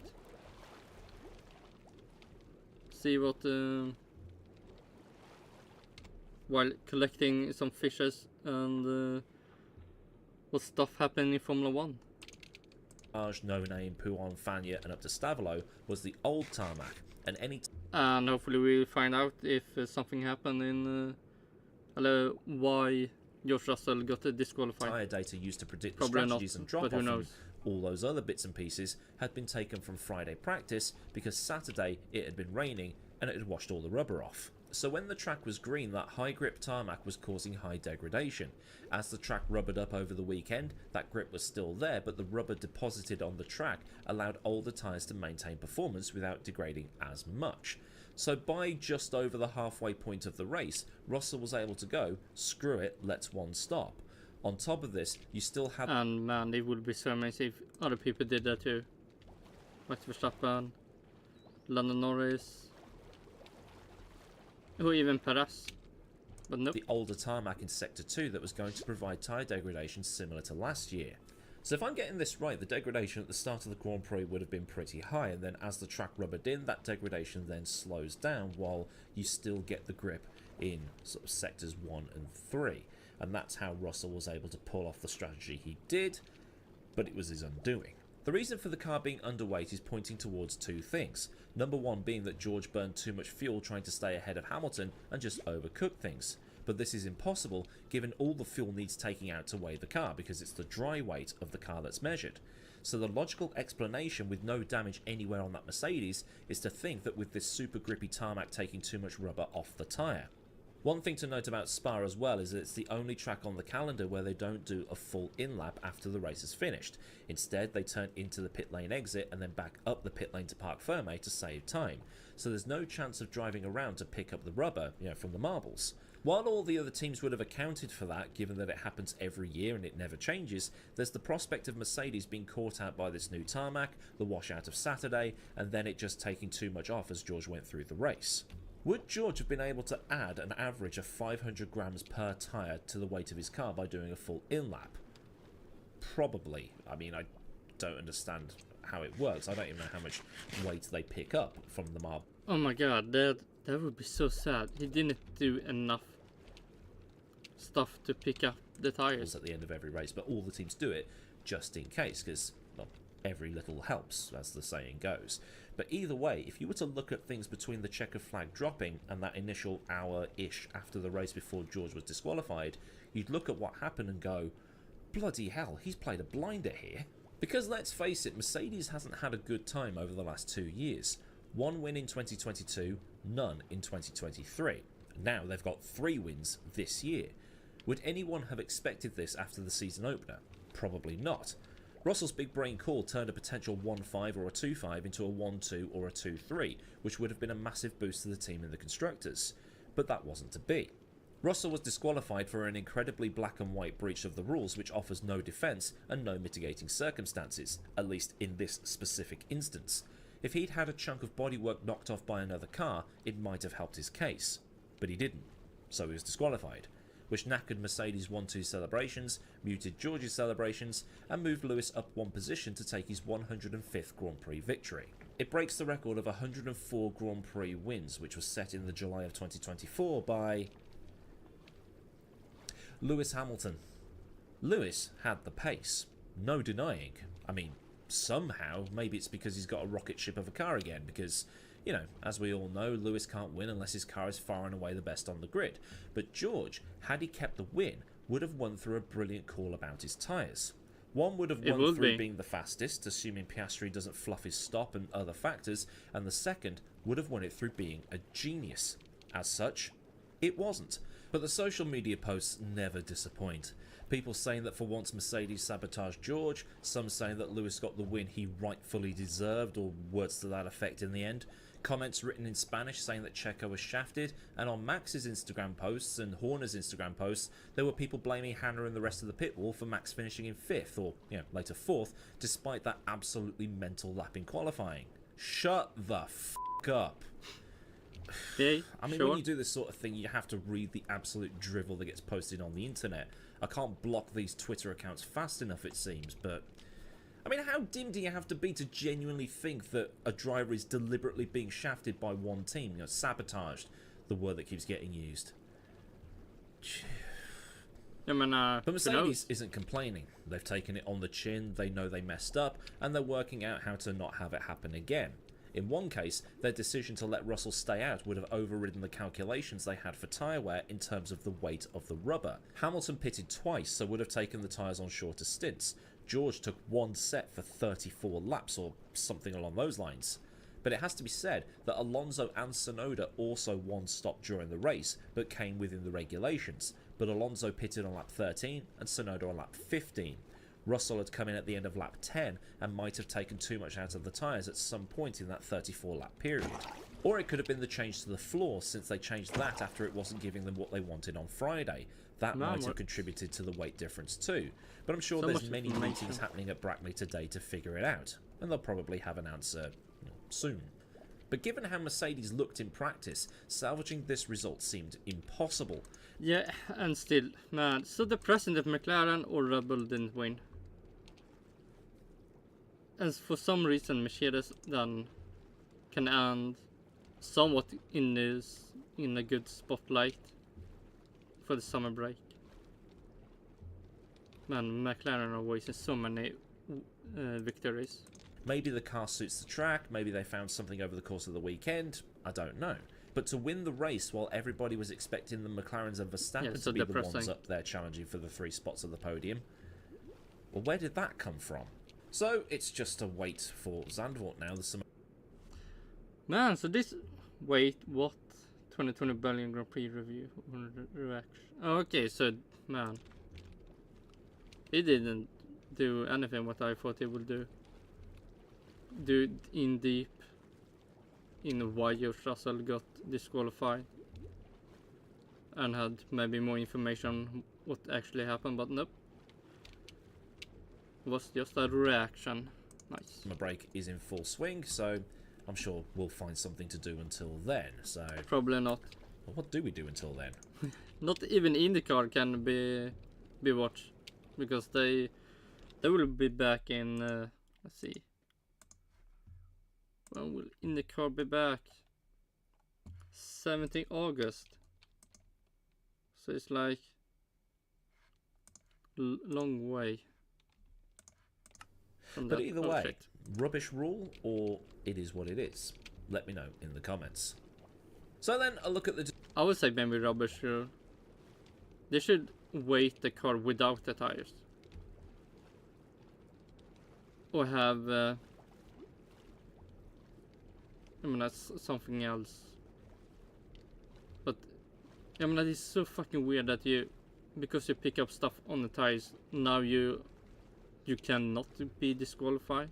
See what. While collecting some fishes and what stuff happened in Formula 1. No Name, Pouin, Fagnes, and up to Stavelot was the old tarmac, and any. And hopefully we'll find out if something happened in. Why George Russell got disqualified. Tyre data used to predict Probably the strategies not, and drop but off who and knows? all those other bits and pieces had been taken from Friday practice because Saturday it had been raining and it had washed all the rubber off. So when the track was green, that high grip tarmac was causing high degradation. As the track rubbered up over the weekend, that grip was still there, but the rubber deposited on the track allowed older tyres to maintain performance without degrading as much. So by just over the halfway point of the race, Russell was able to go, screw it, let's one stop. On top of this, you still had... And man, it would be so amazing if other people did that too. Max Verstappen, Lando Norris, or even Perez. But nope. The older tarmac in Sector 2 that was going to provide tyre degradation similar to last year. So if I'm getting this right, the degradation at the start of the Grand Prix would have been pretty high, and then as the track rubbered in, that degradation then slows down while you still get the grip in sort of sectors 1 and 3. And that's how Russell was able to pull off the strategy he did, but it was his undoing. The reason for the car being underweight is pointing towards two things. Number one being that George burned too much fuel trying to stay ahead of Hamilton and just overcooked things. But this is impossible given all the fuel needs taking out to weigh the car because it's the dry weight of the car that's measured. So the logical explanation with no damage anywhere on that Mercedes is to think that with this super grippy tarmac taking too much rubber off the tyre. One thing to note about Spa as well is that it's the only track on the calendar where they don't do a full in-lap after the race is finished. Instead, they turn into the pit lane exit and then back up the pit lane to Parc Fermé to save time. So there's no chance of driving around to pick up the rubber, from the marbles. While all the other teams would have accounted for that, given that it happens every year and it never changes, there's the prospect of Mercedes being caught out by this new tarmac, the washout of Saturday, and then it just taking too much off as George went through the race. Would George have been able to add an average of 500 grams per tyre to the weight of his car by doing a full in-lap? Probably. I mean, I don't understand how it works. I don't even know how much weight they pick up from the marble. Oh my god, that would be so sad. He didn't do enough stuff to pick up the tires at the end of every race, but all the teams do it just in case, because well, every little helps, as the saying goes. But either way, if you were to look at things between the checker flag dropping and that initial hour-ish after the race before George was disqualified, you'd look at what happened and go, bloody hell, he's played a blinder here. Because let's face it, Mercedes hasn't had a good time over the last 2 years. 1 win in 2022, none in 2023. Now they've got 3 wins this year. Would anyone have expected this after the season opener? Probably not. Russell's big brain call turned a potential 1-5 or a 2-5 into a 1-2 or a 2-3, which would have been a massive boost to the team in the Constructors. But that wasn't to be. Russell was disqualified for an incredibly black and white breach of the rules which offers no defence and no mitigating circumstances, at least in this specific instance. If he'd had a chunk of bodywork knocked off by another car, it might have helped his case. But he didn't, so he was disqualified, which knackered Mercedes' 1-2 celebrations, muted George's celebrations, and moved Lewis up 1 position to take his 105th Grand Prix victory. It breaks the record of 104 Grand Prix wins, which was set in the July of 2024 by Lewis Hamilton. Lewis had the pace, no denying. I mean, somehow, maybe it's because he's got a rocket ship of a car again, because, as we all know, Lewis can't win unless his car is far and away the best on the grid. But George, had he kept the win, would have won through a brilliant call about his tyres. One would have won through being the fastest, assuming Piastri doesn't fluff his stop and other factors, and the second would have won it through being a genius. As such, it wasn't. But the social media posts never disappoint. People saying that for once Mercedes sabotaged George, some saying that Lewis got the win he rightfully deserved, or words to that effect in the end. Comments written in Spanish saying that Checo was shafted, and on Max's Instagram posts and Horner's Instagram posts, there were people blaming Hannah and the rest of the pit wall for Max finishing in 5th, or later 4th, despite that absolutely mental lap in qualifying. Shut the f*** up. Okay, I mean, when you do this sort of thing, you have to read the absolute drivel that gets posted on the internet. I can't block these Twitter accounts fast enough, it seems, but... I mean, how dim do you have to be to genuinely think that a driver is deliberately being shafted by one team? Sabotaged, the word that keeps getting used. But Mercedes isn't complaining. They've taken it on the chin, they know they messed up, and they're working out how to not have it happen again. In one case, their decision to let Russell stay out would have overridden the calculations they had for tyre wear in terms of the weight of the rubber. Hamilton pitted twice, so would have taken the tyres on shorter stints. George took one set for 34 laps, or something along those lines. But it has to be said that Alonso and Tsunoda also one-stopped during the race, but came within the regulations. But Alonso pitted on lap 13 and Tsunoda on lap 15. Russell had come in at the end of lap 10 and might have taken too much out of the tyres at some point in that 34-lap period. Or it could have been the change to the floor, since they changed that after it wasn't giving them what they wanted on Friday. That might have contributed to the weight difference too. But I'm sure there's many meetings happening at Brackley today to figure it out, and they'll probably have an answer soon. But given how Mercedes looked in practice, salvaging this result seemed impossible. Yeah, and still, man, so depressing that McLaren or Red Bull didn't win. And for some reason Mercedes then can end somewhat in a good spotlight for the summer break. Man, McLaren are wasting so many victories. Maybe the car suits the track, maybe they found something over the course of the weekend, I don't know. But to win the race while everybody was expecting the McLarens and Verstappen to be the ones up there challenging for the 3 spots of the podium, well, where did that come from? So it's just a wait for Zandvoort now. Man, so this... Wait, what? 2020 Belgian Grand Prix review reaction. Oh, okay, so, man. He didn't do anything what I thought he would do. Do in deep in why George Russell got disqualified. And had maybe more information on what actually happened, but nope. It was just a reaction. Nice. Summer break is in full swing, so I'm sure we'll find something to do until then. So probably not. Well, what do we do until then? Not even IndyCar can be watched, because they will be back in let's see. When will IndyCar be back? 17th August. So it's like long way. But either way, rubbish rule or it is what it is. Let me know in the comments. So then a look at the... I would say maybe rubbish rule. They should weight the car without the tires. Or have... I mean, that's something else. But... I mean, that is so fucking weird that you... Because you pick up stuff on the tires, now you cannot be disqualified.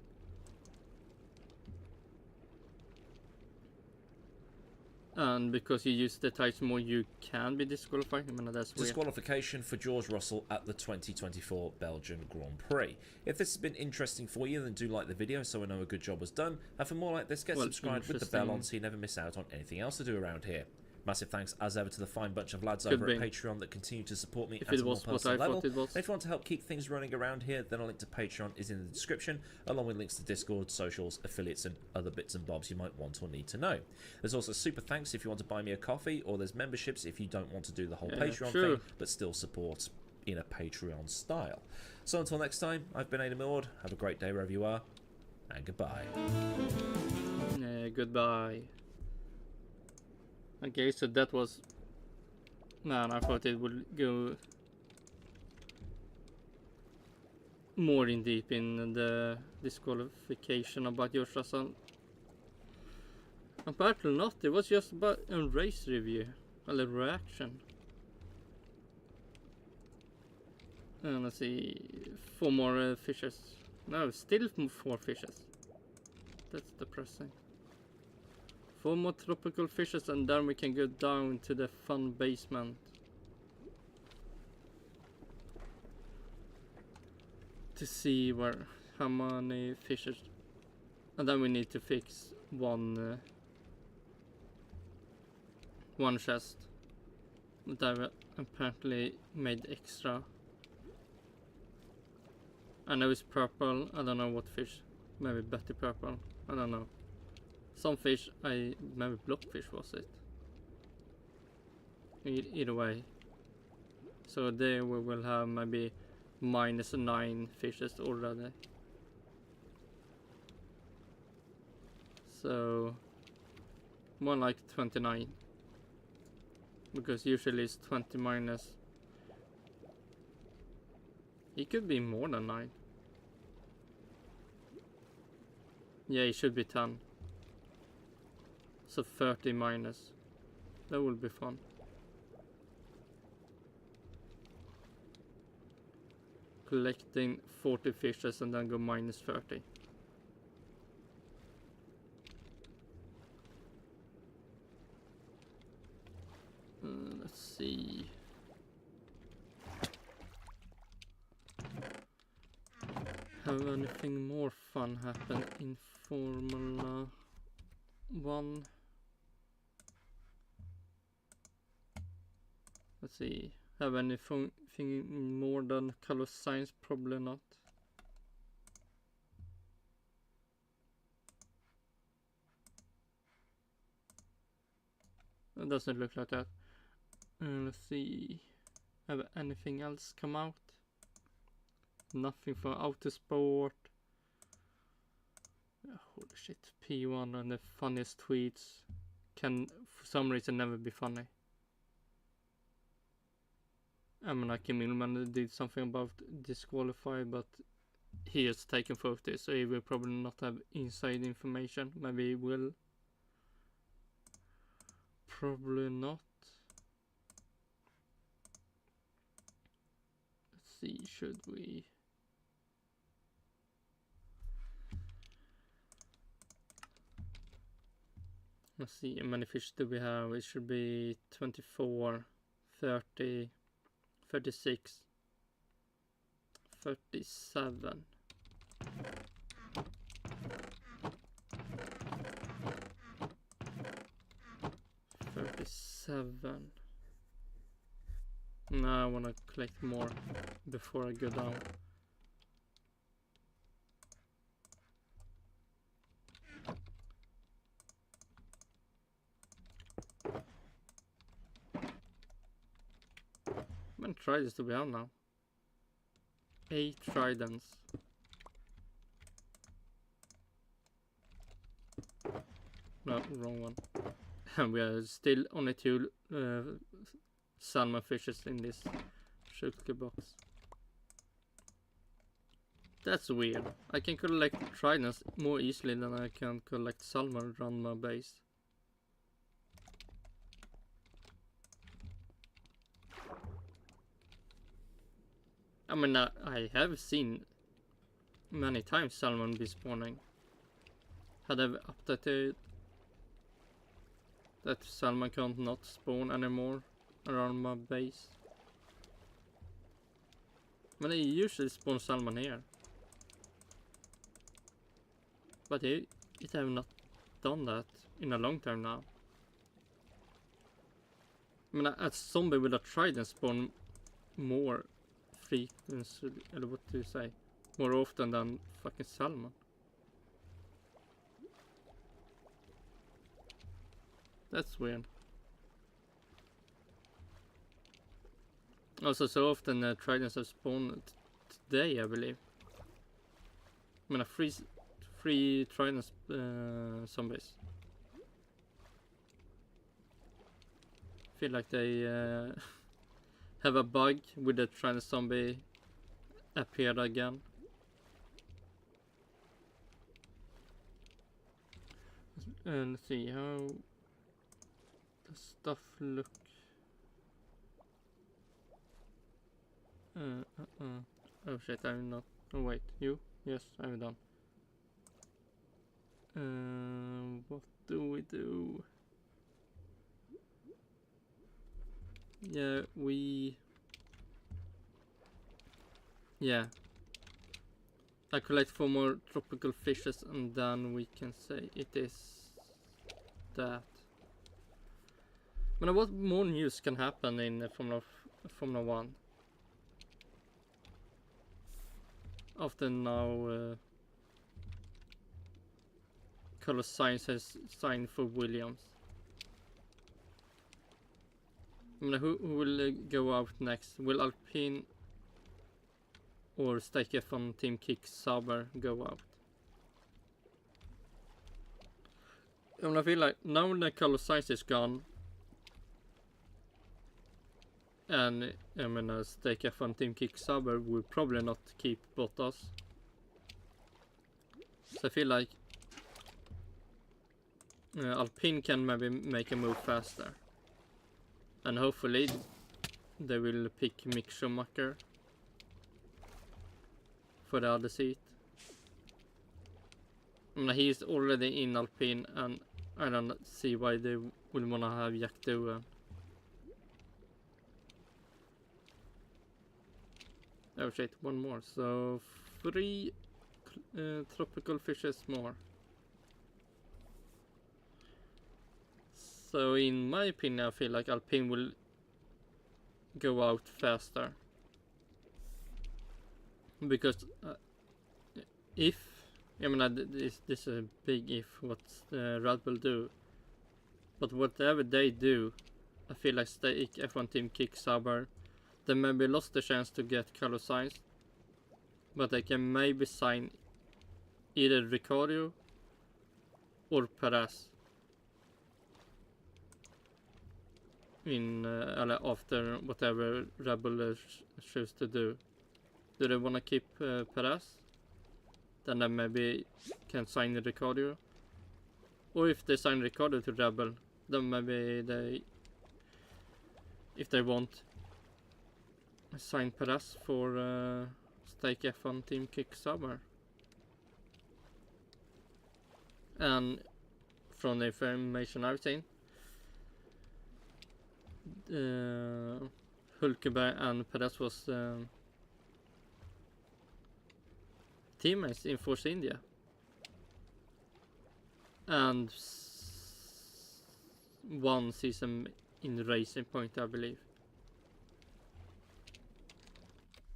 And because you use the tires more, you can be disqualified. I mean, that's weird. Disqualification for George Russell at the 2024 Belgian Grand Prix. If this has been interesting for you, then do like the video so I know a good job was done. And for more like this, get subscribed with the bell on so you never miss out on anything else to do around here. Massive thanks as ever to the fine bunch of lads over at Patreon that continue to support me at a more personal level. And if you want to help keep things running around here, then a link to Patreon is in the description, along with links to Discord, socials, affiliates, and other bits and bobs you might want or need to know. There's also super thanks if you want to buy me a coffee, or there's memberships if you don't want to do the whole Patreon thing, but still support in a Patreon style. So until next time, I've been Aidan Millward. Have a great day wherever you are, and goodbye. Goodbye. Okay, so that was... Man, I thought it would go more in deep in the disqualification about George Russell. Apparently not, it was just about a race review, a reaction. And let's see, 4 more fishes. No, still 4 fishes. That's depressing. 4 more tropical fishes, and then we can go down to the fun basement. To see how many fishes. And then we need to fix one chest that I've apparently made extra. I know it's purple, I don't know what fish. Maybe Betty purple, I don't know. Some fish, maybe blockfish was it. Either way. So there we will have maybe -9 fishes already. So more like 29. Because usually it's 20 minus. It could be more than 9. Yeah, it should be 10. So 30 minus. That will be fun. Collecting 40 fishes and then go -30. Let's see. Have anything more fun happen in Formula 1? Let's see. Have anything more than color Sainz? Probably not. It doesn't look like that. Let's see. Have anything else come out? Nothing for Autosport. Holy shit. P1 and the funniest tweets can for some reason never be funny. I mean, like Kym Illman did something about disqualify, but he has taken photos, so he will probably not have inside information. Maybe he will. Probably not. Let's see, should we... Let's see, how many fish do we have? It should be 24, 30, 36, 37. 37. Now I want to collect more before I go down. How many tridents do we have now? 8 tridents. No, wrong one. And we are still only 2 salmon fishes in this sugar box. That's weird. I can collect tridents more easily than I can collect salmon around my base. I mean, I have seen many times salmon be spawning. Had I updated that salmon can't not spawn anymore around my base. But I usually spawn salmon here. But it have not done that in a long time now. I mean, a zombie with a trident spawn more frequency, or what do you say? More often than fucking salmon. That's weird. Also, so often tridents have spawned today, I believe. I mean, free trident zombies. Feel like they have a bug with the trident zombie appeared again. Let's see how the stuff look. Oh shit, I'm not. Oh wait, you? Yes, I'm done. What do we do? Yeah, yeah. I collect 4 more tropical fishes and then we can say it is that. But what more news can happen in Formula 1? After now Carlos Sainz has signed for Williams. I mean, who will go out next? Will Alpine or Stake F1 team Kick Sauber go out? I mean, I feel like now that Carlos Sainz is gone, and I mean, Stake F1 team Kick Sauber will probably not keep Bottas. So I feel like Alpine can maybe make a move faster. And hopefully they will pick Mick Schumacher for the other seat. I mean, he's already in Alpine and I don't see why they would want to have Jack Doohan. Oh shit, one more. So 3 tropical fishes more. So in my opinion, I feel like Alpine will go out faster. Because if, I mean, this is a big if what Red Bull do. But whatever they do, I feel like Stake F1 team Kick Sauber, they maybe lost the chance to get Carlos Sainz. But they can maybe sign either Ricciardo or Perez. In after whatever Red Bull choose to do. Do they want to keep Perez? Then they maybe can sign Ricciardo. Or if they sign Ricciardo to Red Bull, then maybe they, if they want, sign Perez for Stake F1 team Kick Sauber. And from the information I've seen, Hulkenberg and Perez was teammates in Force India and one season in Racing Point, I believe.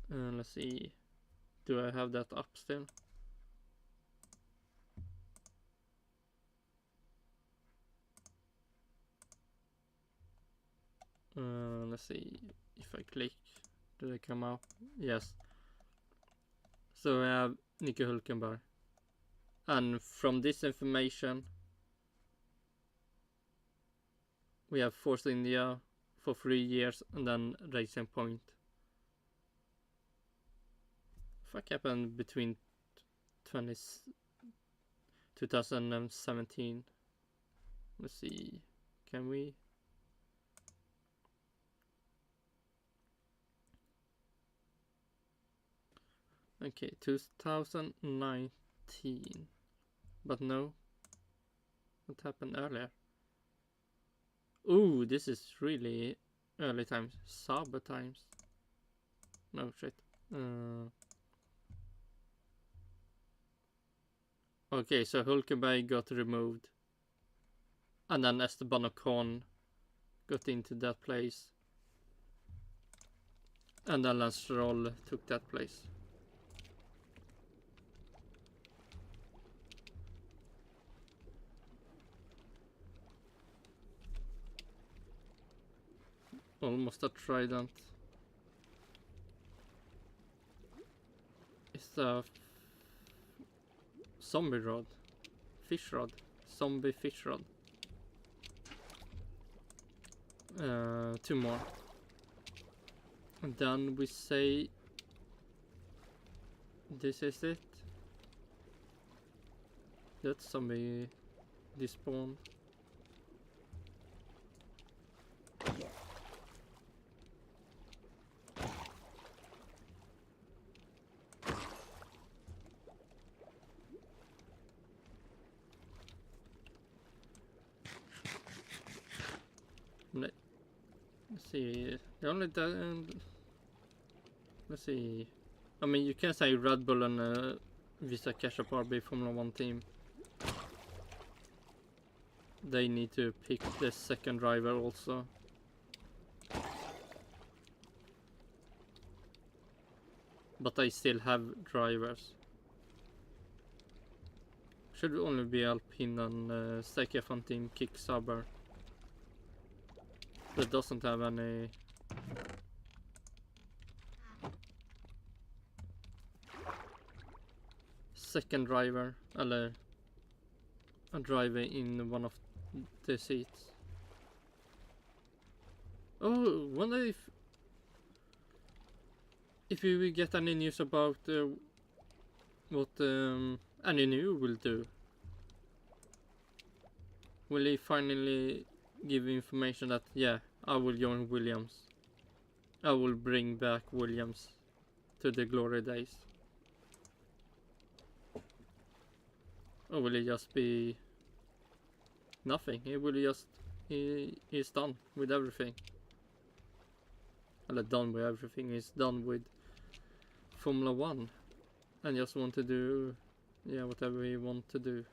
Let's see, do I have that up still? Let's see if I click, do they come up? Yes. So I have Nico Hulkenberg, and from this information we have Force India for 3 years and then Racing Point. What happened between 2017? Let's see, can we? Okay, 2019. But no. What happened earlier? Ooh, this is really early times. Sauber times. No shit. Okay, so Hulkenberg got removed. And then Esteban Ogone got into that place. And then Lance Stroll took that place. Almost a Trident. It's a zombie rod. Fish rod. Zombie fish rod. 2 more. And then we say this is it. That zombie despawned. Let's see. The only let's see. I mean, you can say Red Bull and Visa Cash Up RB Formula 1 team. They need to pick the second driver also. But they still have drivers. Should only be Alpine and Stake F1 team Kick Sauber. That doesn't have any second driver, eller a driver in one of the seats. Oh, wonder if we will get any news about what Landooooo will do. Will he finally give information that, yeah, I will join Williams. I will bring back Williams to the glory days. Or will it just be nothing? He will just, he's done with everything. Well, done with everything. He's done with Formula 1 and just want to do, yeah, whatever he want to do.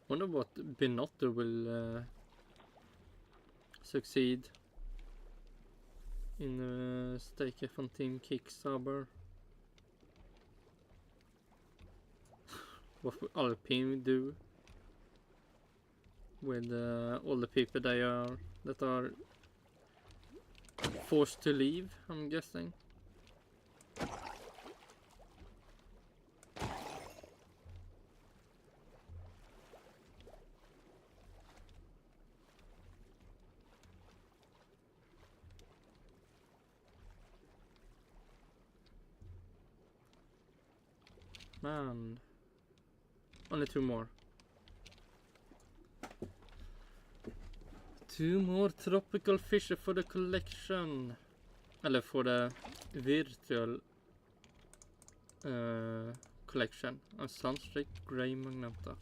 Wonder what Binotto will succeed in Stake F1 team Kick Sauber. What will Alpine do with all the people that are forced to leave, I'm guessing. Man, only 2 more. 2 more tropical fish for the collection. Eller for the virtual collection. A Sunstreak Grey Magneta.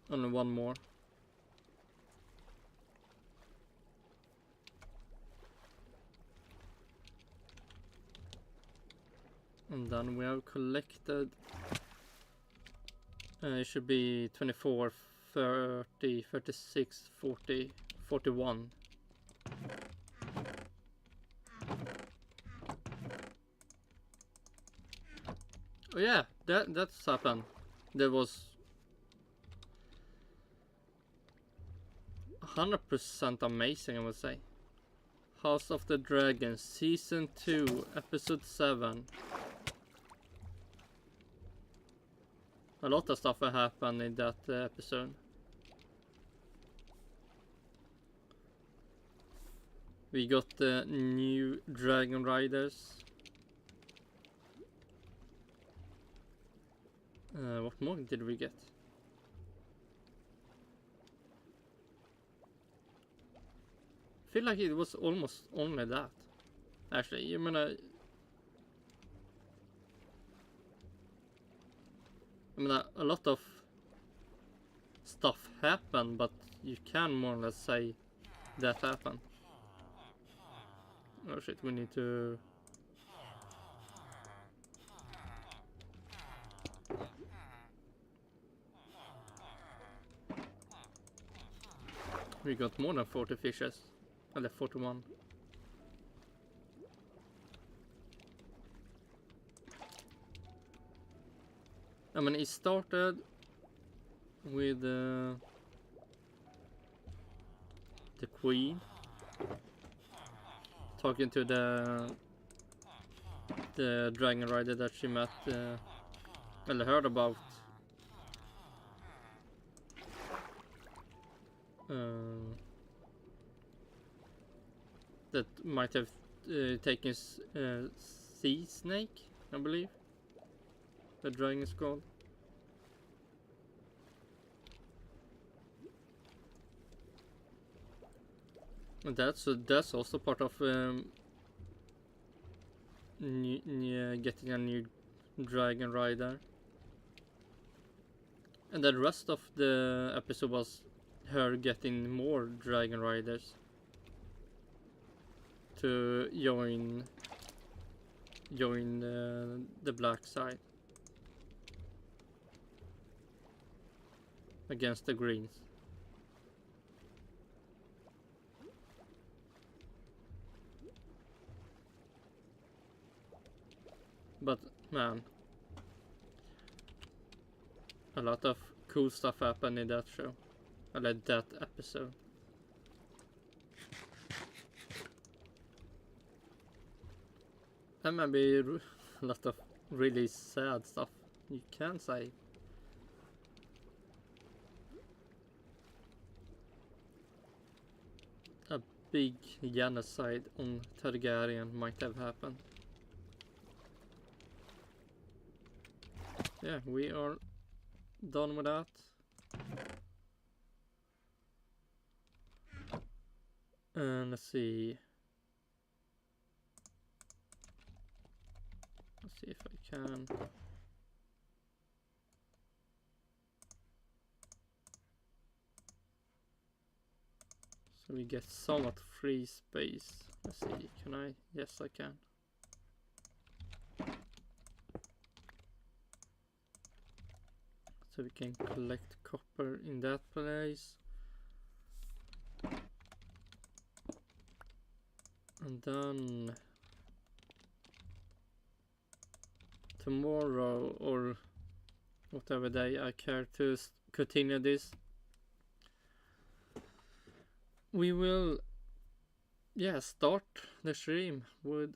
Only 1 more. And then we have collected, it should be 24, 30, 36, 40, 41. Oh yeah, that's happened. There was 100% amazing, I would say. House of the Dragon, Season 2, Episode 7. A lot of stuff happened in that episode. We got the new Dragon Riders. What more did we get? I feel like it was almost only that. Actually, you mean a lot of stuff happened, but you can more or less say that happened. Oh shit, we need to... We got more than 40 fishes. I left 41. I mean, it started with the Queen talking to the Dragon Rider that she met, well, heard about. That might have taken Sea Snake, I believe. The dragon is called. And that's also part of getting a new dragon rider. And the rest of the episode was her getting more dragon riders to join the black side against the greens. But man, a lot of cool stuff happened in that show. I like that episode. And maybe a lot of really sad stuff, you can say. A big genocide on Targaryen might have happened. Yeah, we are done with that. And let's see. Let's see if I can. So we get somewhat free space. Let's see, can I? Yes, I can. So we can collect copper in that place. And then tomorrow or whatever day I care to continue this, we will start the stream with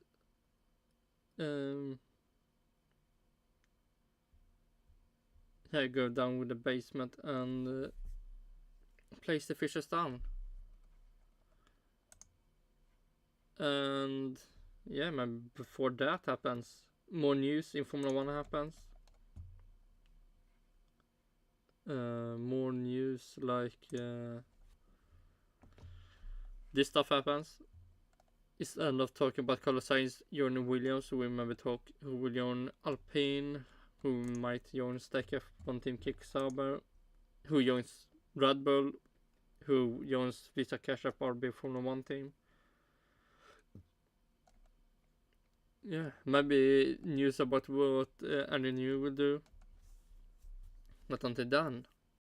go down with the basement and place the fishes down. And yeah, man, before that happens, more news in Formula 1 happens. More news like this stuff happens. Instead of talking about Carlos Sainz joining Williams, who we maybe talk who will join Alpine, who might join Stack F1 Team Kick Sauber, who joins Red Bull, who joins Visa Cash App RB Formula 1 team. Yeah, maybe news about what Andy New will do. But until then,